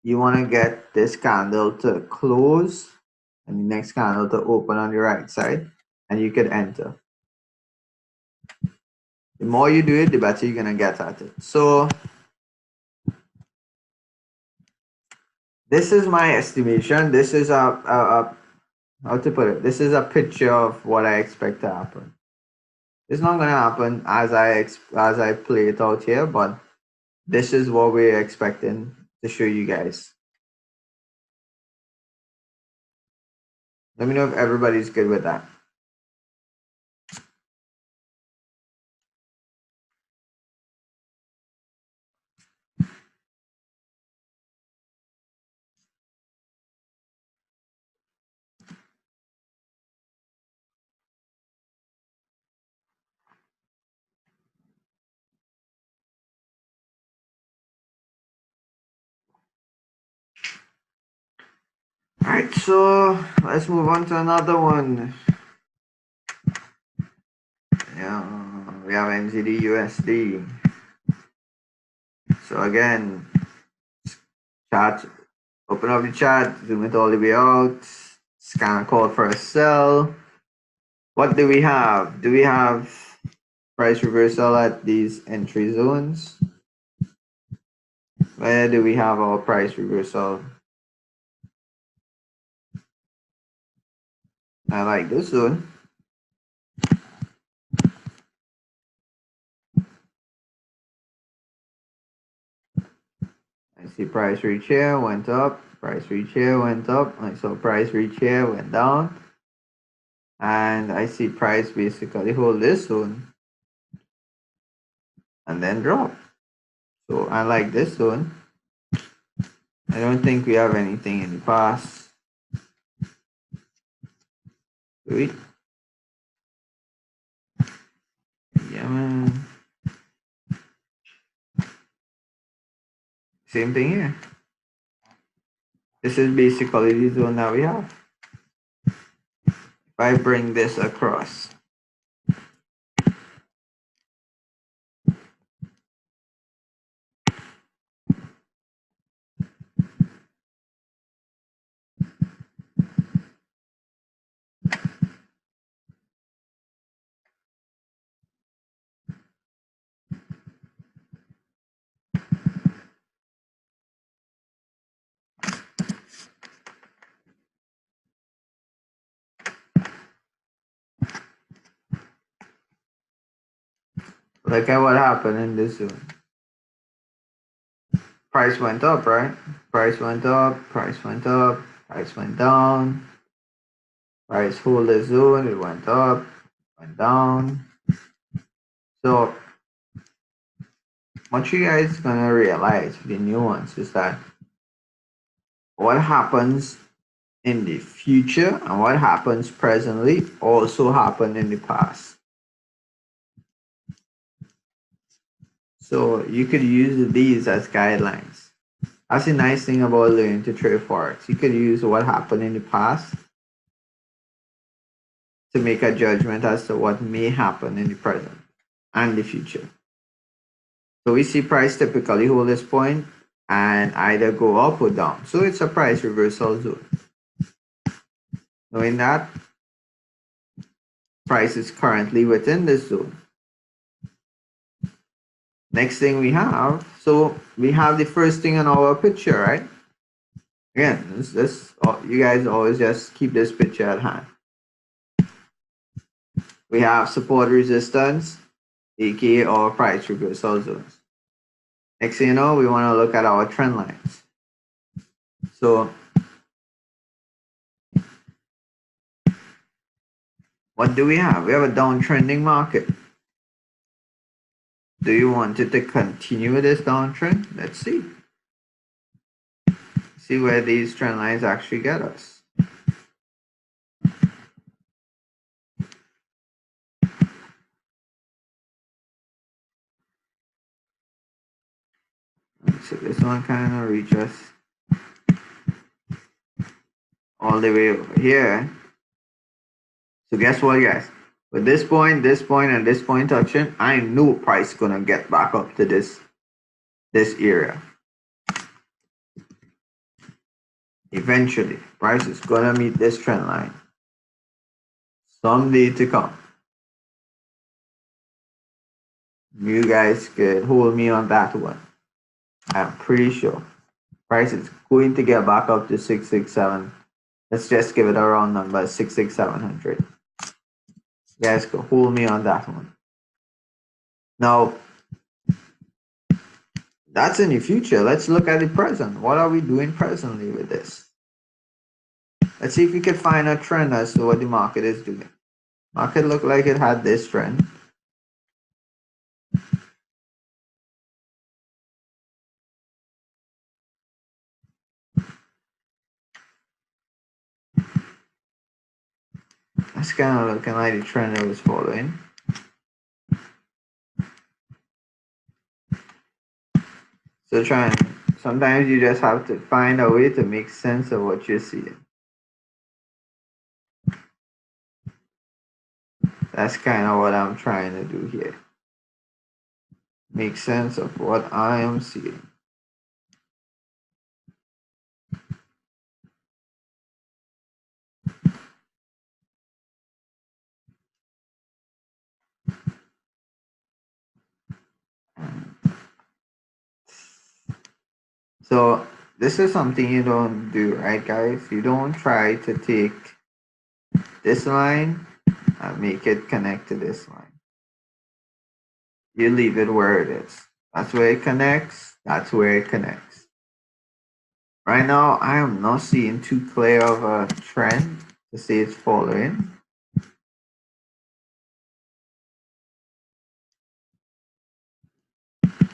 You want to get this candle to close and the next candle to open on the right side, and you could enter. The more you do it, the better you're gonna get at it. So this is my estimation. This is a how to put it. This is a picture of what I expect to happen. It's not gonna happen as I play it out here, but this is what we're expecting to show you guys. Let me know if everybody's good with that. All right, so let's move on to another one. Yeah, we have NZD USD. So again, chart, open up the chart, zoom it all the way out. It's kind of called for a sell. What do we have? Do we have price reversal at these entry zones? Where do we have our price reversal? I like this zone. I see price reach here, went up, price reach here, went up. I saw price reach here, went down. And I see price basically hold this zone and then drop. So I like this zone. I don't think we have anything in the past. Wait. Yeah, man. Same thing here. This is basically the zone that we have. If I bring this across, look at what happened in this zone. Price went up, right? Price went up, price went up, price went down. Price hold the zone, it went up, went down. So what you guys gonna realize, the nuance is that what happens in the future and what happens presently also happened in the past. So you could use these as guidelines. That's the nice thing about learning to trade forex. You could use what happened in the past to make a judgment as to what may happen in the present and the future. So we see price typically hold this point and either go up or down. So it's a price reversal zone. Knowing that price is currently within this zone. Next thing we have, so we have the first thing on our picture, right? Again, this you guys always just keep this picture at hand. We have support resistance, aka our price reversal zones. Next thing you know, we want to look at our trend lines. So what do we have? We have a downtrending market. Do you want it to continue this downtrend? Let's see. See where these trend lines actually get us. So this one kind of reach us all the way over here. So guess what, guys? With this point, and this point touching, I know price gonna get back up to this area. Eventually, price is gonna meet this trend line someday to come. You guys could hold me on that one. I'm pretty sure price is going to get back up to 667. Let's just give it a round number, 66700. You guys could hold me on that one. Now, that's in the future. Let's look at the present. What are we doing presently with this? Let's see if we can find a trend as to what the market is doing. Market looked like it had this trend. That's kind of looking like the trend I was following. So sometimes you just have to find a way to make sense of what you're seeing. That's kind of what I'm trying to do here. Make sense of what I am seeing. So this is something you don't do, right, guys? You don't try to take this line and make it connect to this line. You leave it where it is. That's where it connects. That's where it connects. Right now, I am not seeing too clear of a trend to say it's following.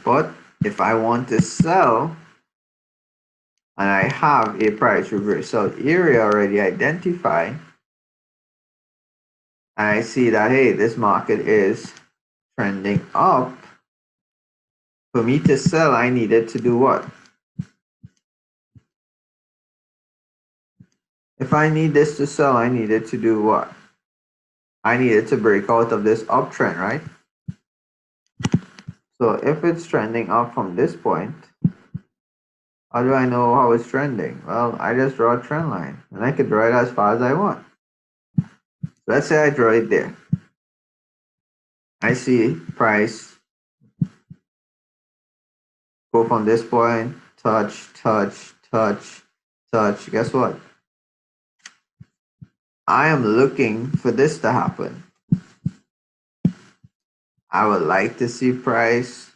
But if I want to sell and I have a price reversal area already identified, and I see that, hey, this market is trending up, for me to sell, I needed to do what? If I need this to sell, I needed to do what? I needed to break out of this uptrend, right? So if it's trending up from this point, how do I know how it's trending? Well, I just draw a trend line, and I can draw it as far as I want. Let's say I draw it there. I see price go from this point, touch, touch, touch, touch. Guess what? I am looking for this to happen. I would like to see price.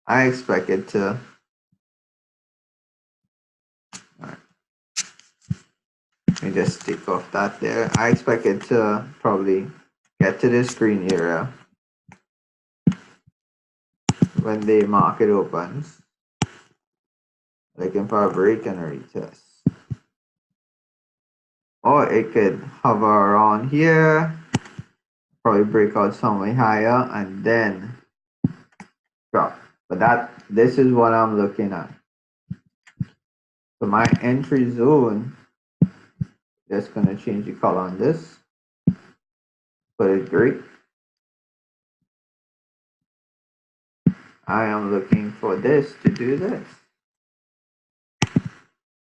I expect it to. All right. Let me just take off that there. I expect it to probably get to this green area when the market opens. Looking for a break and a retest. Or it could hover around here, probably break out somewhere higher and then drop. But this is what I'm looking at. So my entry zone, just gonna change the color on this. Put it gray. I am looking for this to do this.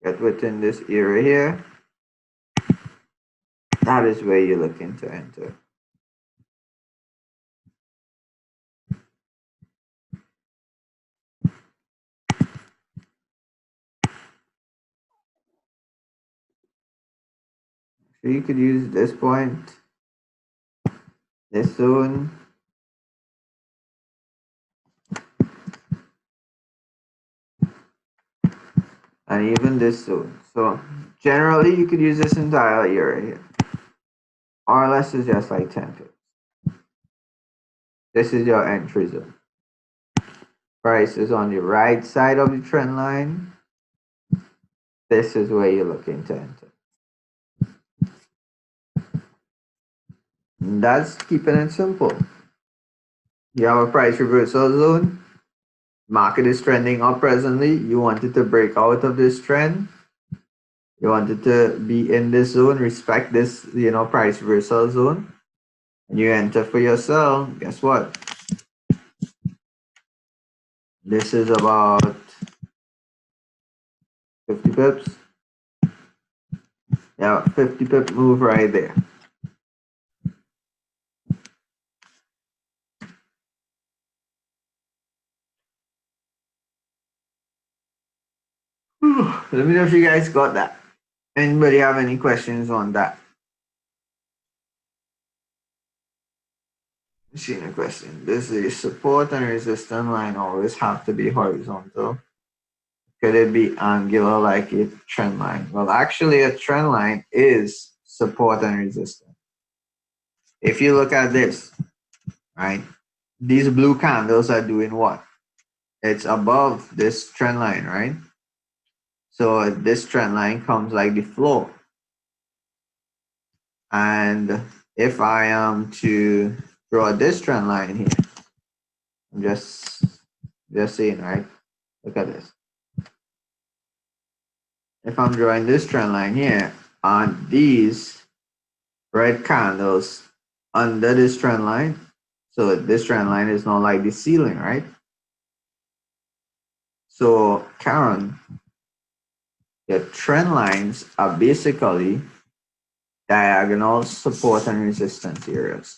Get within this area here. That is where you're looking to enter. So you could use this point, this zone, and even this zone. So generally you could use this entire area here. RLS is just like 10 pips. This is your entry zone. Price is on the right side of the trend line. This is where you're looking to enter. And that's keeping it simple. You have a price reversal zone. Market is trending up presently. You wanted to break out of this trend. You wanted to be in this zone, respect this, price reversal zone. And you enter for your sell. Guess what? This is about 50 pips. Yeah, 50 pip move right there. Let me know if you guys got that. Anybody have any questions on that? Seen a question. Does the support and resistance line always have to be horizontal? Could it be angular like a trend line? Well, actually, a trend line is support and resistance. If you look at this, right, these blue candles are doing what? It's above this trend line, right? So this trend line comes like the floor. And if I am to draw this trend line here, I'm just saying, right? Look at this. If I'm drawing this trend line here on these red candles under this trend line, so this trend line is not like the ceiling, right? So Karen, the trend lines are basically diagonal support and resistance areas.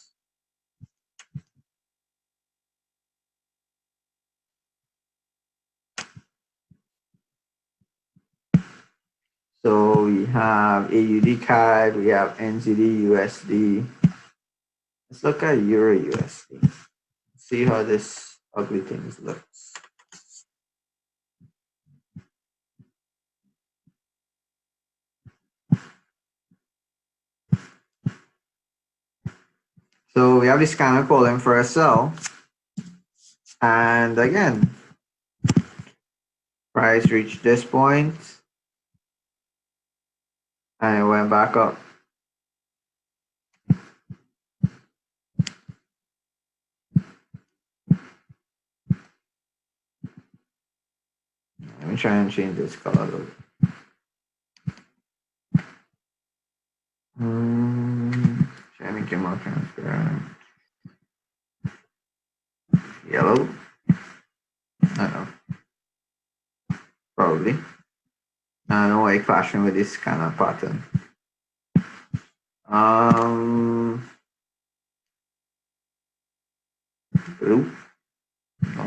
So we have AUD CAD, we have NZD USD. Let's look at Euro USD. See how this ugly thing looks. So we have this scanner calling for a sell. And again, price reached this point and it went back up. Let me try and change this color a little bit. Try to make it more transparent. Yellow? I don't know. Probably. I don't know why clashing with this kind of pattern. Blue? No,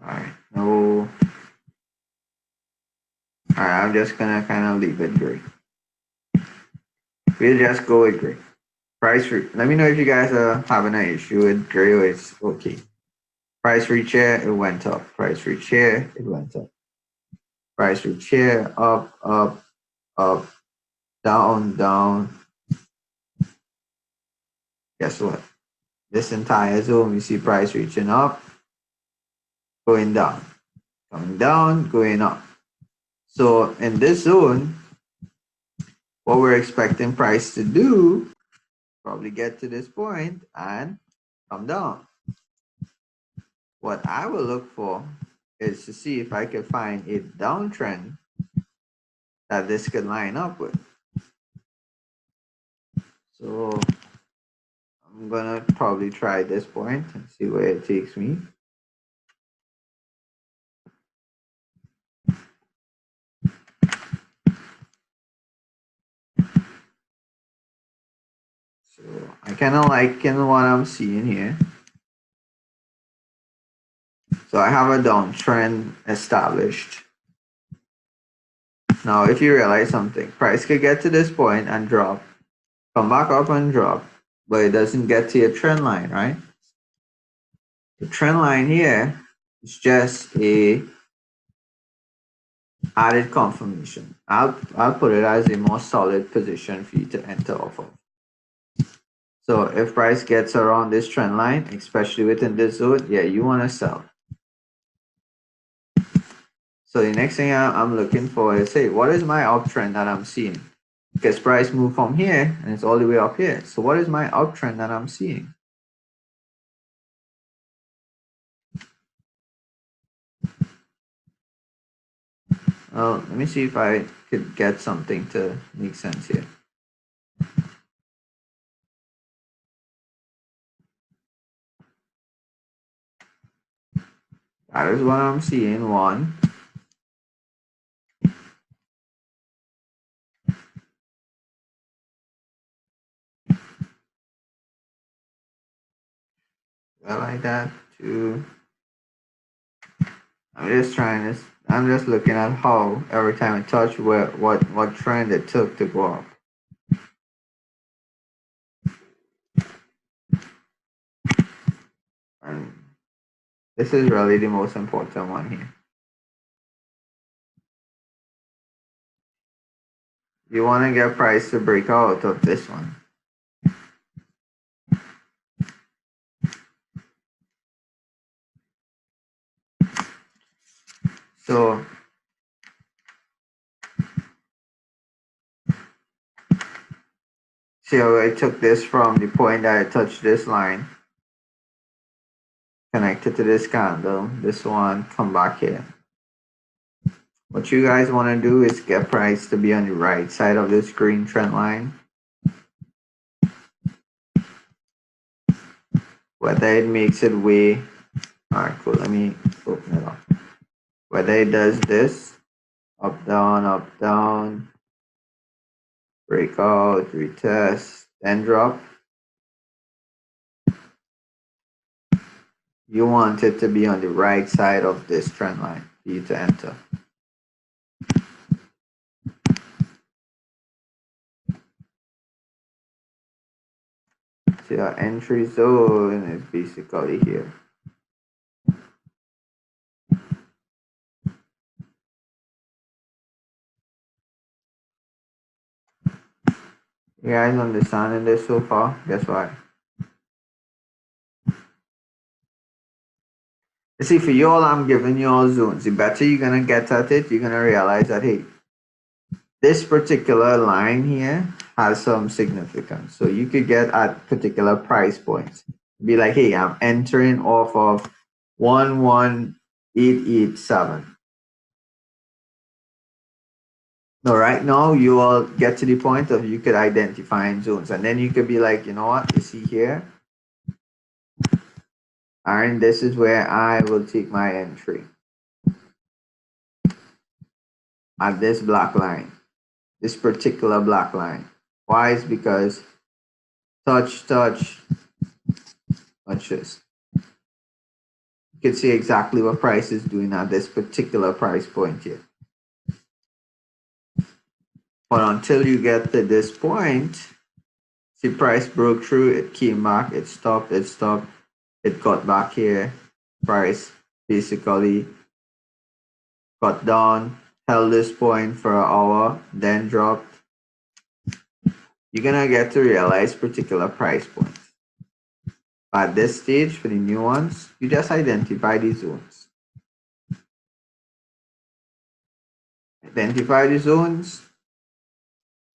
alright, no. Alright, I'm just gonna kind of leave it gray. We'll just go with gray. Price for, let me know if you guys are having an issue with gray or it's okay. Price reach here, it went up. Price reach here, it went up. Price reach here, up, up, up, down, down. Guess what? This entire zone, we see price reaching up, going down, coming down, going up. So in this zone, what we're expecting price to do, probably get to this point and come down. What I will look for is to see if I can find a downtrend that this could line up with. So I'm gonna probably try this point and see where it takes me. So I kind of like what I'm seeing here. So I have a downtrend established. Now, if you realize something, price could get to this point and drop, come back up and drop, but it doesn't get to your trend line, right? The trend line here is just a added confirmation. I'll put it as a more solid position for you to enter off of. So if price gets around this trend line, especially within this zone, yeah, you want to sell. So the next thing I'm looking for is, hey, what is my uptrend that I'm seeing? Because price moved from here and it's all the way up here. So what is my uptrend that I'm seeing? Well, let me see if I could get something to make sense here. That is what I'm seeing. One. I like that. Two. I'm just trying this. I'm just looking at how every time I touch what trend it took to go up. And this is really the most important one here. You want to get price to break out of this one. So see how I took this from the point that I touched this line, connected to this candle, this one, come back here. What you guys want to do is get price to be on the right side of this green trend line. Whether it makes it way, all right, cool, let me open it up. Whether it does this, up, down, breakout, retest, then drop. you want it to be on the right side of this trend line for you to enter. So your entry zone is basically here. You guys understanding this so far? Guess what? You see, for you all, I'm giving you all zones. The better you're gonna get at it, you're gonna realize that, hey, this particular line here has some significance. So you could get at particular price points. Be like, hey, I'm entering off of 11887. No, right now you all get to the point of you could identify zones, and then you could be like, you know what, you see here, and this is where I will take my entry at this black line, this particular black line. Why? Is because touch, watch this. You can see exactly what price is doing at this particular price point here. But until you get to this point, see price broke through, it came back, it stopped, it got back here, price basically got down, held this point for an hour, then dropped. You're gonna get to realize particular price points. At this stage, for the new ones, you just identify these zones. Identify the zones,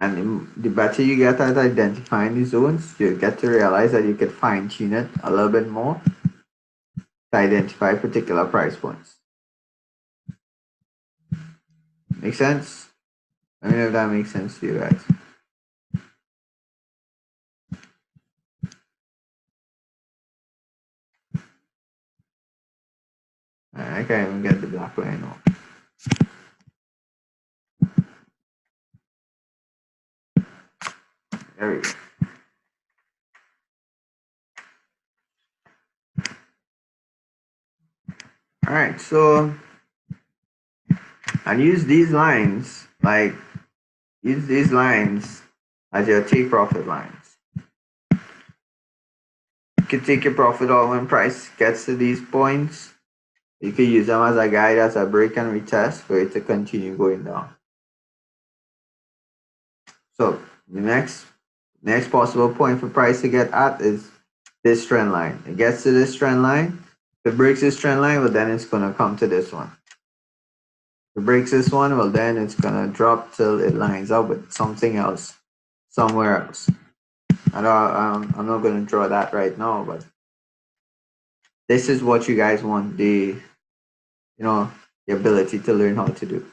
and the better you get at identifying the zones, you get to realize that you can fine tune it a little bit more to identify particular price points. Make sense? Let me know if that makes sense to you guys. I can't even get the black line off. There we go. All right, so and use these lines, like use these lines as your take profit lines. You can take your profit out when price gets to these points. You can use them as a guide, as a break and retest for it to continue going down. So the next possible point for price to get at is this trend line. It gets to this trend line. If it breaks this trend line, well, then it's gonna come to this one. If it breaks this one, well, then it's gonna drop till it lines up with something else, somewhere else. I'm not gonna draw that right now, but this is what you guys want the ability to learn how to do.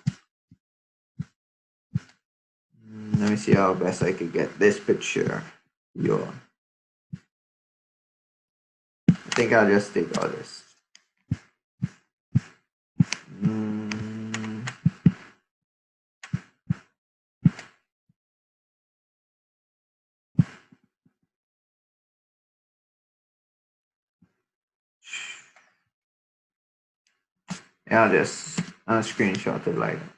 Let me see how best I could get this picture. I think I'll just take all this. Yeah, I'll screenshot it like that.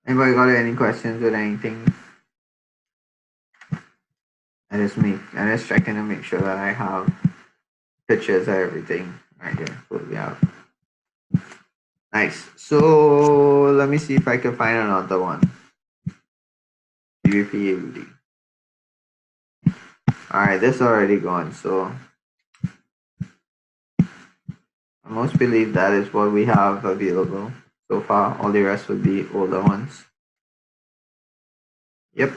Anybody got any questions or anything? I just checking to make sure that I have pictures of everything right here. What we have. Nice. So let me see if I can find another one. UPAUD. Alright, this already gone, so I most believe that is what we have available so far. All the rest would be older ones. Yep.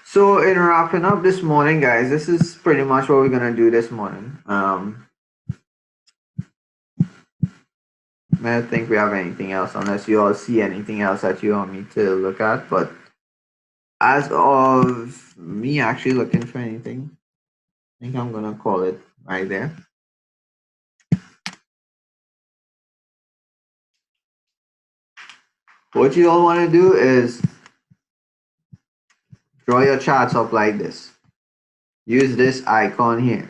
So in wrapping up this morning, guys, this is pretty much what we're gonna do this morning. I don't think we have anything else unless you all see anything else that you want me to look at. But as of me actually looking for anything, think I'm gonna call it right there. What you all want to do is draw your charts up like this. Use this icon here.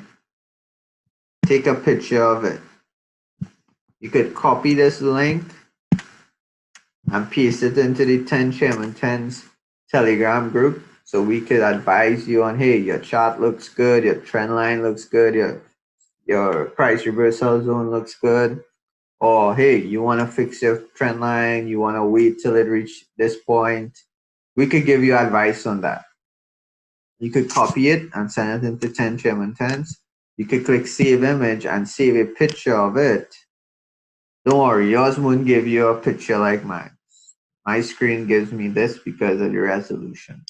Take a picture of it. You could copy this link and paste it into the 10 Chairman 10's Telegram group, so we could advise you on, hey, your chart looks good, your trend line looks good, your price reversal zone looks good, or hey, you want to fix your trend line, you want to wait till it reach this point. We could give you advice on that. You could copy it and send it into 10 Chairman 10's. You could click save image and save a picture of it. Don't worry, yours won't give you a picture like mine. My screen gives me this because of the resolution.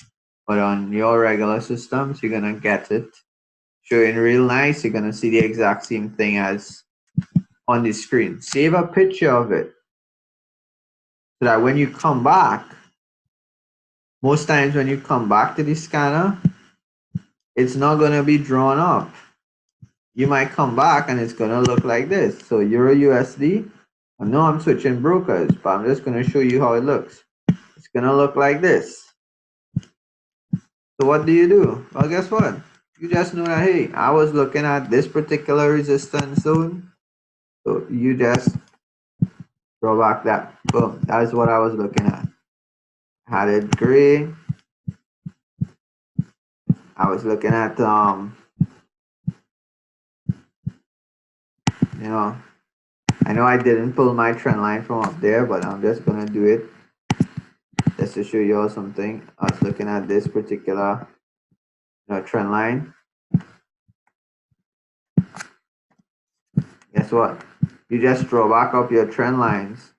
But on your regular systems, you're gonna get it showing real nice. You're gonna see the exact same thing as on the screen. Save a picture of it so that when you come back, most times when you come back to the scanner, it's not gonna be drawn up. You might come back and it's gonna look like this. So Euro USD, I know I'm switching brokers, but I'm just gonna show you how it looks. It's gonna look like this. So what do? Well, guess what? You just know that, hey, I was looking at this particular resistance zone. So you just draw back that. Boom. That is what I was looking at. Had it gray. I was looking at, you know, I know I didn't pull my trend line from up there, but I'm just going to do it just to show you all something. I was looking at this particular trend line. Guess what? You just draw back up your trend lines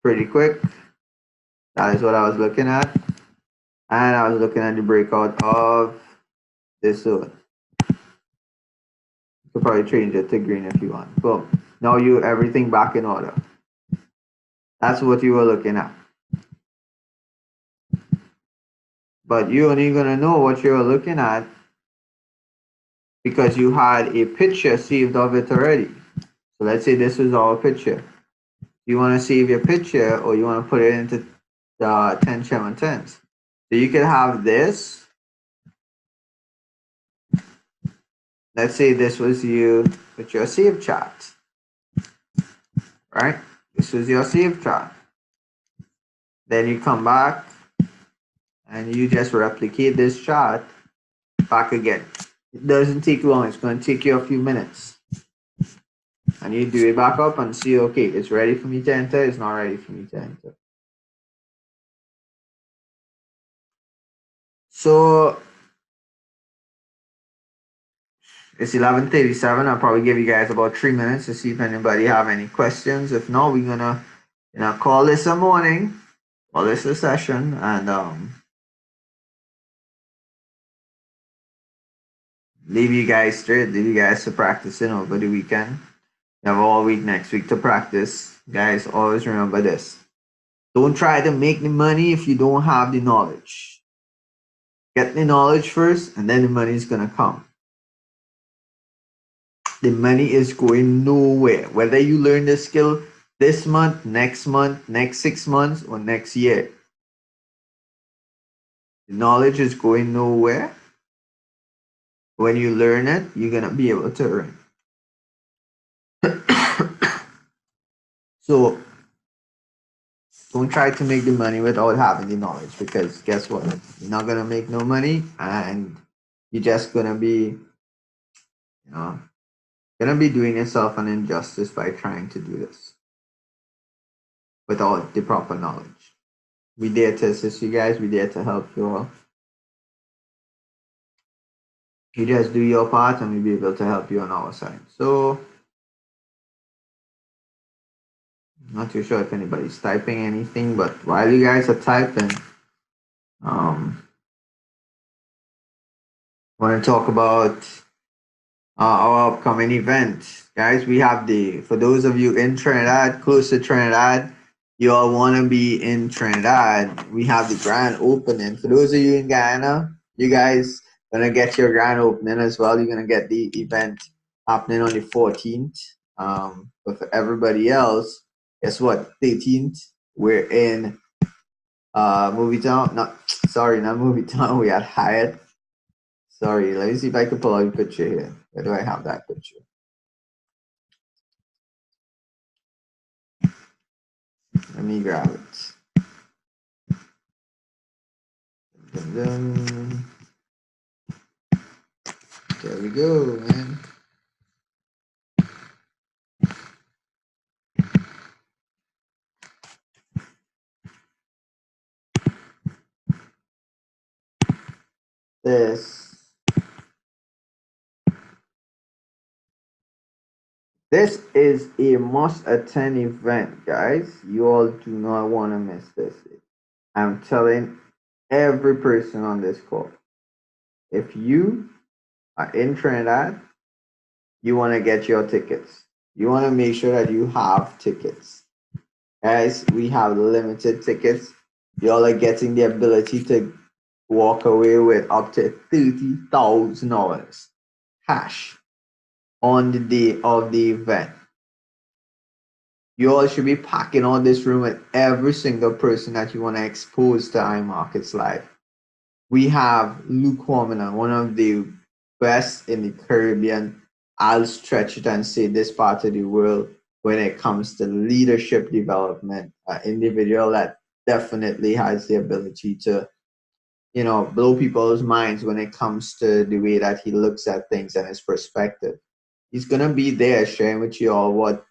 pretty quick. That is what I was looking at. And I was looking at the breakout of this zone. You could probably change it to green if you want. Boom. Now you everything back in order. That's what you were looking at. But you're only gonna know what you were looking at because you had a picture saved of it already. So let's say this was our picture. You want to save your picture or you want to put it into the 10 Chairman 10s. So you can have this. Let's say this was you with your save chart. Right? This was your save chart. Then you come back and you just replicate this chart back again. It doesn't take long. It's going to take you a few minutes. And you do it back up and see, okay, it's ready for me to enter. It's not ready for me to enter. So it's 11:37. I'll probably give you guys about 3 minutes to see if anybody have any questions. If not, we're gonna call this a morning, call this a session, and leave you guys straight, leave you guys to practicing over the weekend. You have all week next week to practice. Guys, always remember this. Don't try to make the money if you don't have the knowledge. Get the knowledge first, and then the money is gonna come. The money is going nowhere. Whether you learn the skill this month, next 6 months, or next year, the knowledge is going nowhere. When you learn it, you're gonna be able to earn. So don't try to make the money without having the knowledge, because guess what? You're not gonna make no money, and you're just gonna be, doing yourself an injustice by trying to do this without the proper knowledge. We're there to assist you guys. We're there to help you all. You just do your part, and we'll be able to help you on our side. So, not too sure if anybody's typing anything, but while you guys are typing, I want to talk about our upcoming event. Guys, we have for those of you in Trinidad, close to Trinidad, you all want to be in Trinidad, we have the grand opening. For those of you in Guyana, you guys Gonna get your grand opening as well. You're gonna get the event happening on the 14th. But for everybody else, guess what? 13th, we're in Movie Town. Not Movie Town. We at Hyatt. Sorry, let me see if I can pull out a picture here. Where do I have that picture? Let me grab it. Dun, dun. There we go, man. This is a must-attend event, guys. You all do not want to miss this. I'm telling every person on this call, if you are in Trinidad, you want to get your tickets. You want to make sure that you have tickets. Guys, we have limited tickets. Y'all are getting the ability to walk away with up to $30,000 cash on the day of the event. You all should be packing on this room with every single person that you want to expose to iMarkets Live. We have Luke Horman, one of the best in the Caribbean. I'll stretch it and say this part of the world when it comes to leadership development. An individual that definitely has the ability to, blow people's minds when it comes to the way that he looks at things and his perspective. He's gonna be there sharing with you all what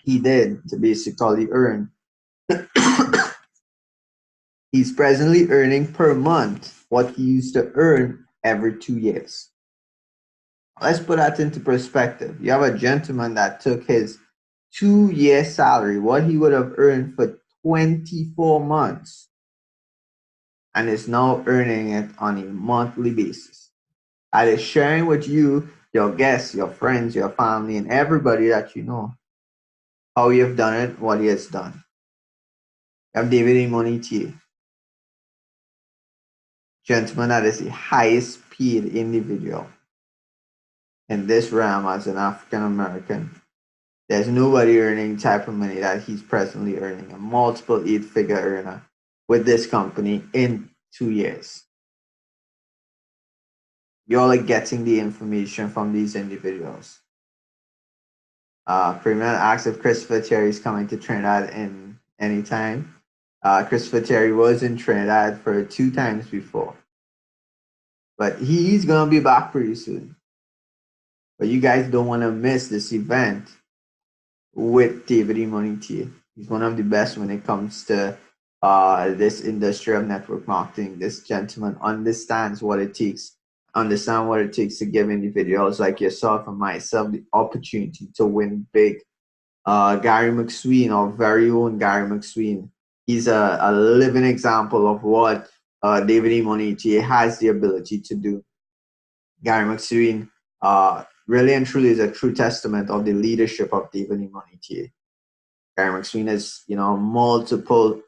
he did to basically earn. He's presently earning per month what he used to earn every 2 years. Let's put that into perspective. You have a gentleman that took his 2-year salary, what he would have earned for 24 months, and is now earning it on a monthly basis. And is sharing with you, your guests, your friends, your family, and everybody that you know how you've done it, what he has done. You have David Imonitie, gentleman that is the highest paid individual in this realm as an African American. There's nobody earning type of money that he's presently earning, a multiple 8-figure earner with this company in 2 years. Y'all are getting the information from these individuals. Premier asks if Christopher Terry is coming to Trinidad in any time. Christopher Terry was in Trinidad for 2 times before, but he's gonna be back pretty soon. But you guys don't want to miss this event with David Imonitie. He's one of the best when it comes to this industry of network marketing. This gentleman understands what it takes, to give individuals like yourself and myself the opportunity to win big. Gary McSween, our very own Gary McSween, he's a living example of what David Imonitie has the ability to do. Gary McSween really and truly is a true testament of the leadership of David Imonitie. Gary McSween is, multiple.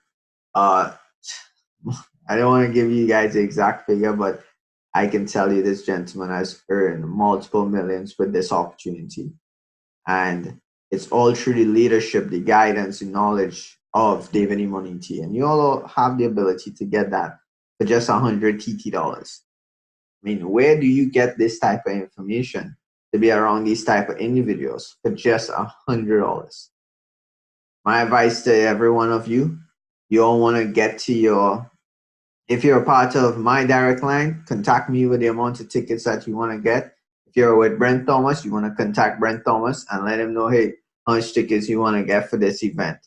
I don't want to give you guys the exact figure, but I can tell you this gentleman has earned multiple millions with this opportunity. And it's all through the leadership, the guidance, the knowledge of David Imonitie. And you all have the ability to get that for just $100 TT. I mean, where do you get this type of information to be around these type of individuals for just $100? My advice to every one of you, you all want to get to if you're a part of my direct line, contact me with the amount of tickets that you want to get. If you're with Brent Thomas, you want to contact Brent Thomas and let him know, hey, how much tickets you want to get for this event.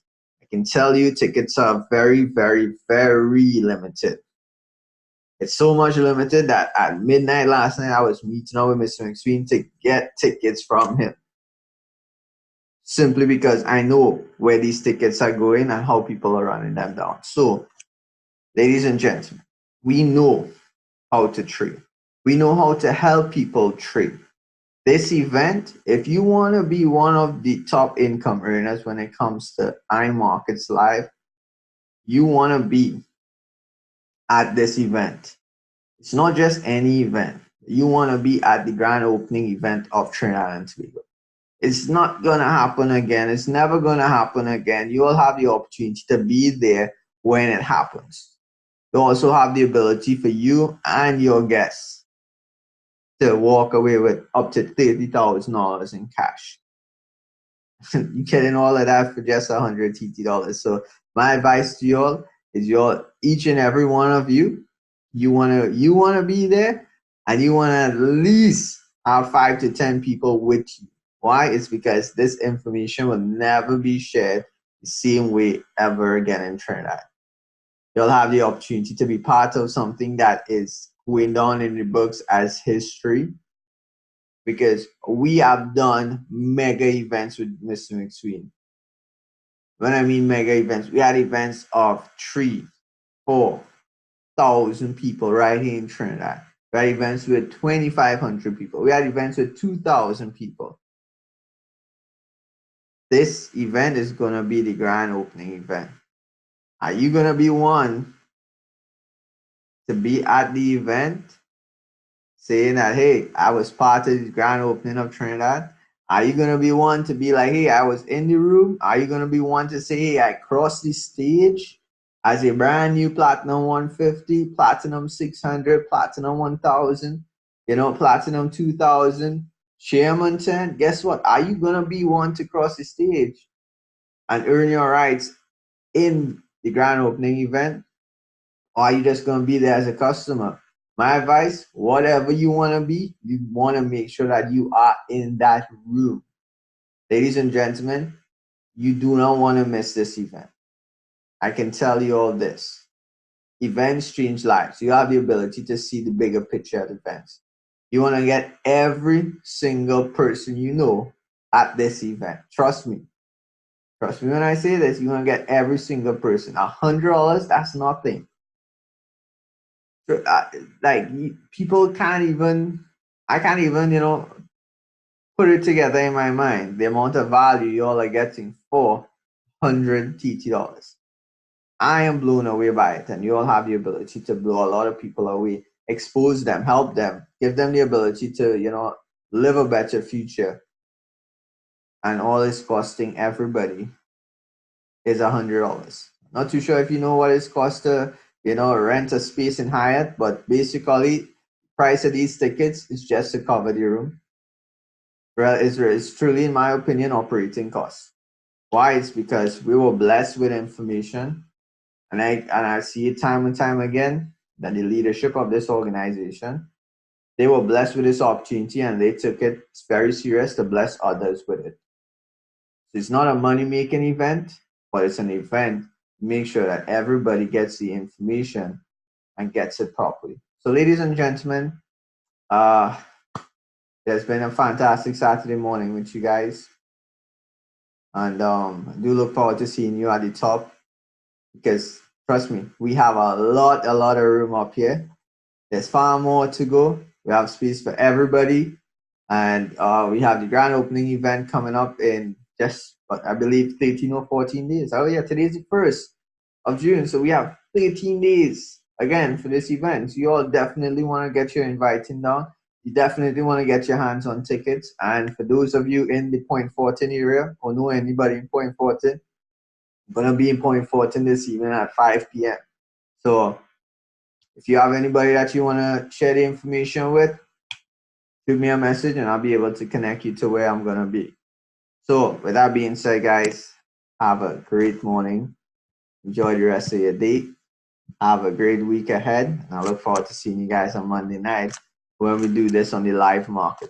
I can tell you tickets are very, very, very limited. It's so much limited that at midnight last night, I was meeting up with Mr. McSween to get tickets from him. Simply because I know where these tickets are going and how people are running them down. So, ladies and gentlemen, we know how to trade. We know how to help people trade. This event, if you want to be one of the top income earners when it comes to iMarkets Live, you want to be at this event. It's not just any event. you want to be at the grand opening event of Trinidad and Tobago. It's not going to happen again. It's never going to happen again. You will have the opportunity to be there when it happens. You also have the ability for you and your guests to walk away with up to $30,000 in cash. You're getting all of that for just $100 TT. So my advice to y'all is each and every one of you, you wanna be there, and you wanna at least have 5 to 10 people with you. Why? It's because this information will never be shared the same way ever again in Trinidad. You'll have the opportunity to be part of something that is going down in the books as history, because we have done mega events with Mr. McSween. When I mean mega events, we had events of 3,000-4,000 people right here in Trinidad. We had events with 2,500 people. We had events with 2,000 people. This event is going to be the grand opening event. Are you going to be one to be at the event saying that, hey, I was part of the grand opening of Trinidad? Are you going to be one to be like, hey, I was in the room? Are you going to be one to say, hey, I crossed the stage as a brand new Platinum 150, Platinum 600, Platinum 1000, Platinum 2000, Chairman 10? Guess what? Are you going to be one to cross the stage and earn your rights in the grand opening event? Or are you just going to be there as a customer? My advice, whatever you want to be, you want to make sure that you are in that room. Ladies and gentlemen, you do not want to miss this event. I can tell you all this. Events change lives. You have the ability to see the bigger picture of events. You want to get every single person you know at this event. Trust me. Trust me when I say this, you want to get every single person. $100, that's nothing. Like, people can't even, I can't even, put it together in my mind, the amount of value y'all are getting for $100 TT. I am blown away by it, and you all have the ability to blow a lot of people away, expose them, help them, give them the ability to, live a better future. And all it's costing everybody is $100. Not too sure if you know what it's cost to, rent a space in Hyatt, but basically, price of these tickets is just to cover the room. Well, it's truly, in my opinion, operating costs. Why? It's because we were blessed with information, and I see it time and time again that the leadership of this organization, they were blessed with this opportunity, and they took it very serious to bless others with it. So it's not a money-making event, but it's an event to make sure that everybody gets the information and gets it properly. So, ladies and gentlemen, it's been a fantastic Saturday morning with you guys. And I do look forward to seeing you at the top, because trust me, we have a lot of room up here. There's far more to go. We have space for everybody. And we have the grand opening event coming up in just, I believe, 13 or 14 days. Oh yeah, today's the 1st of June. So we have 13 days again for this event. So you all definitely want to get your inviting down. You definitely want to get your hands on tickets. And for those of you in the Point Fortin area or know anybody in Point Fortin, I'm going to be in Point Fortin this evening at 5 p.m. So if you have anybody that you want to share the information with, shoot me a message and I'll be able to connect you to where I'm going to be. So with that being said, guys, have a great morning. Enjoy the rest of your day. Have a great week ahead. And I look forward to seeing you guys on Monday night when we do this on the live market.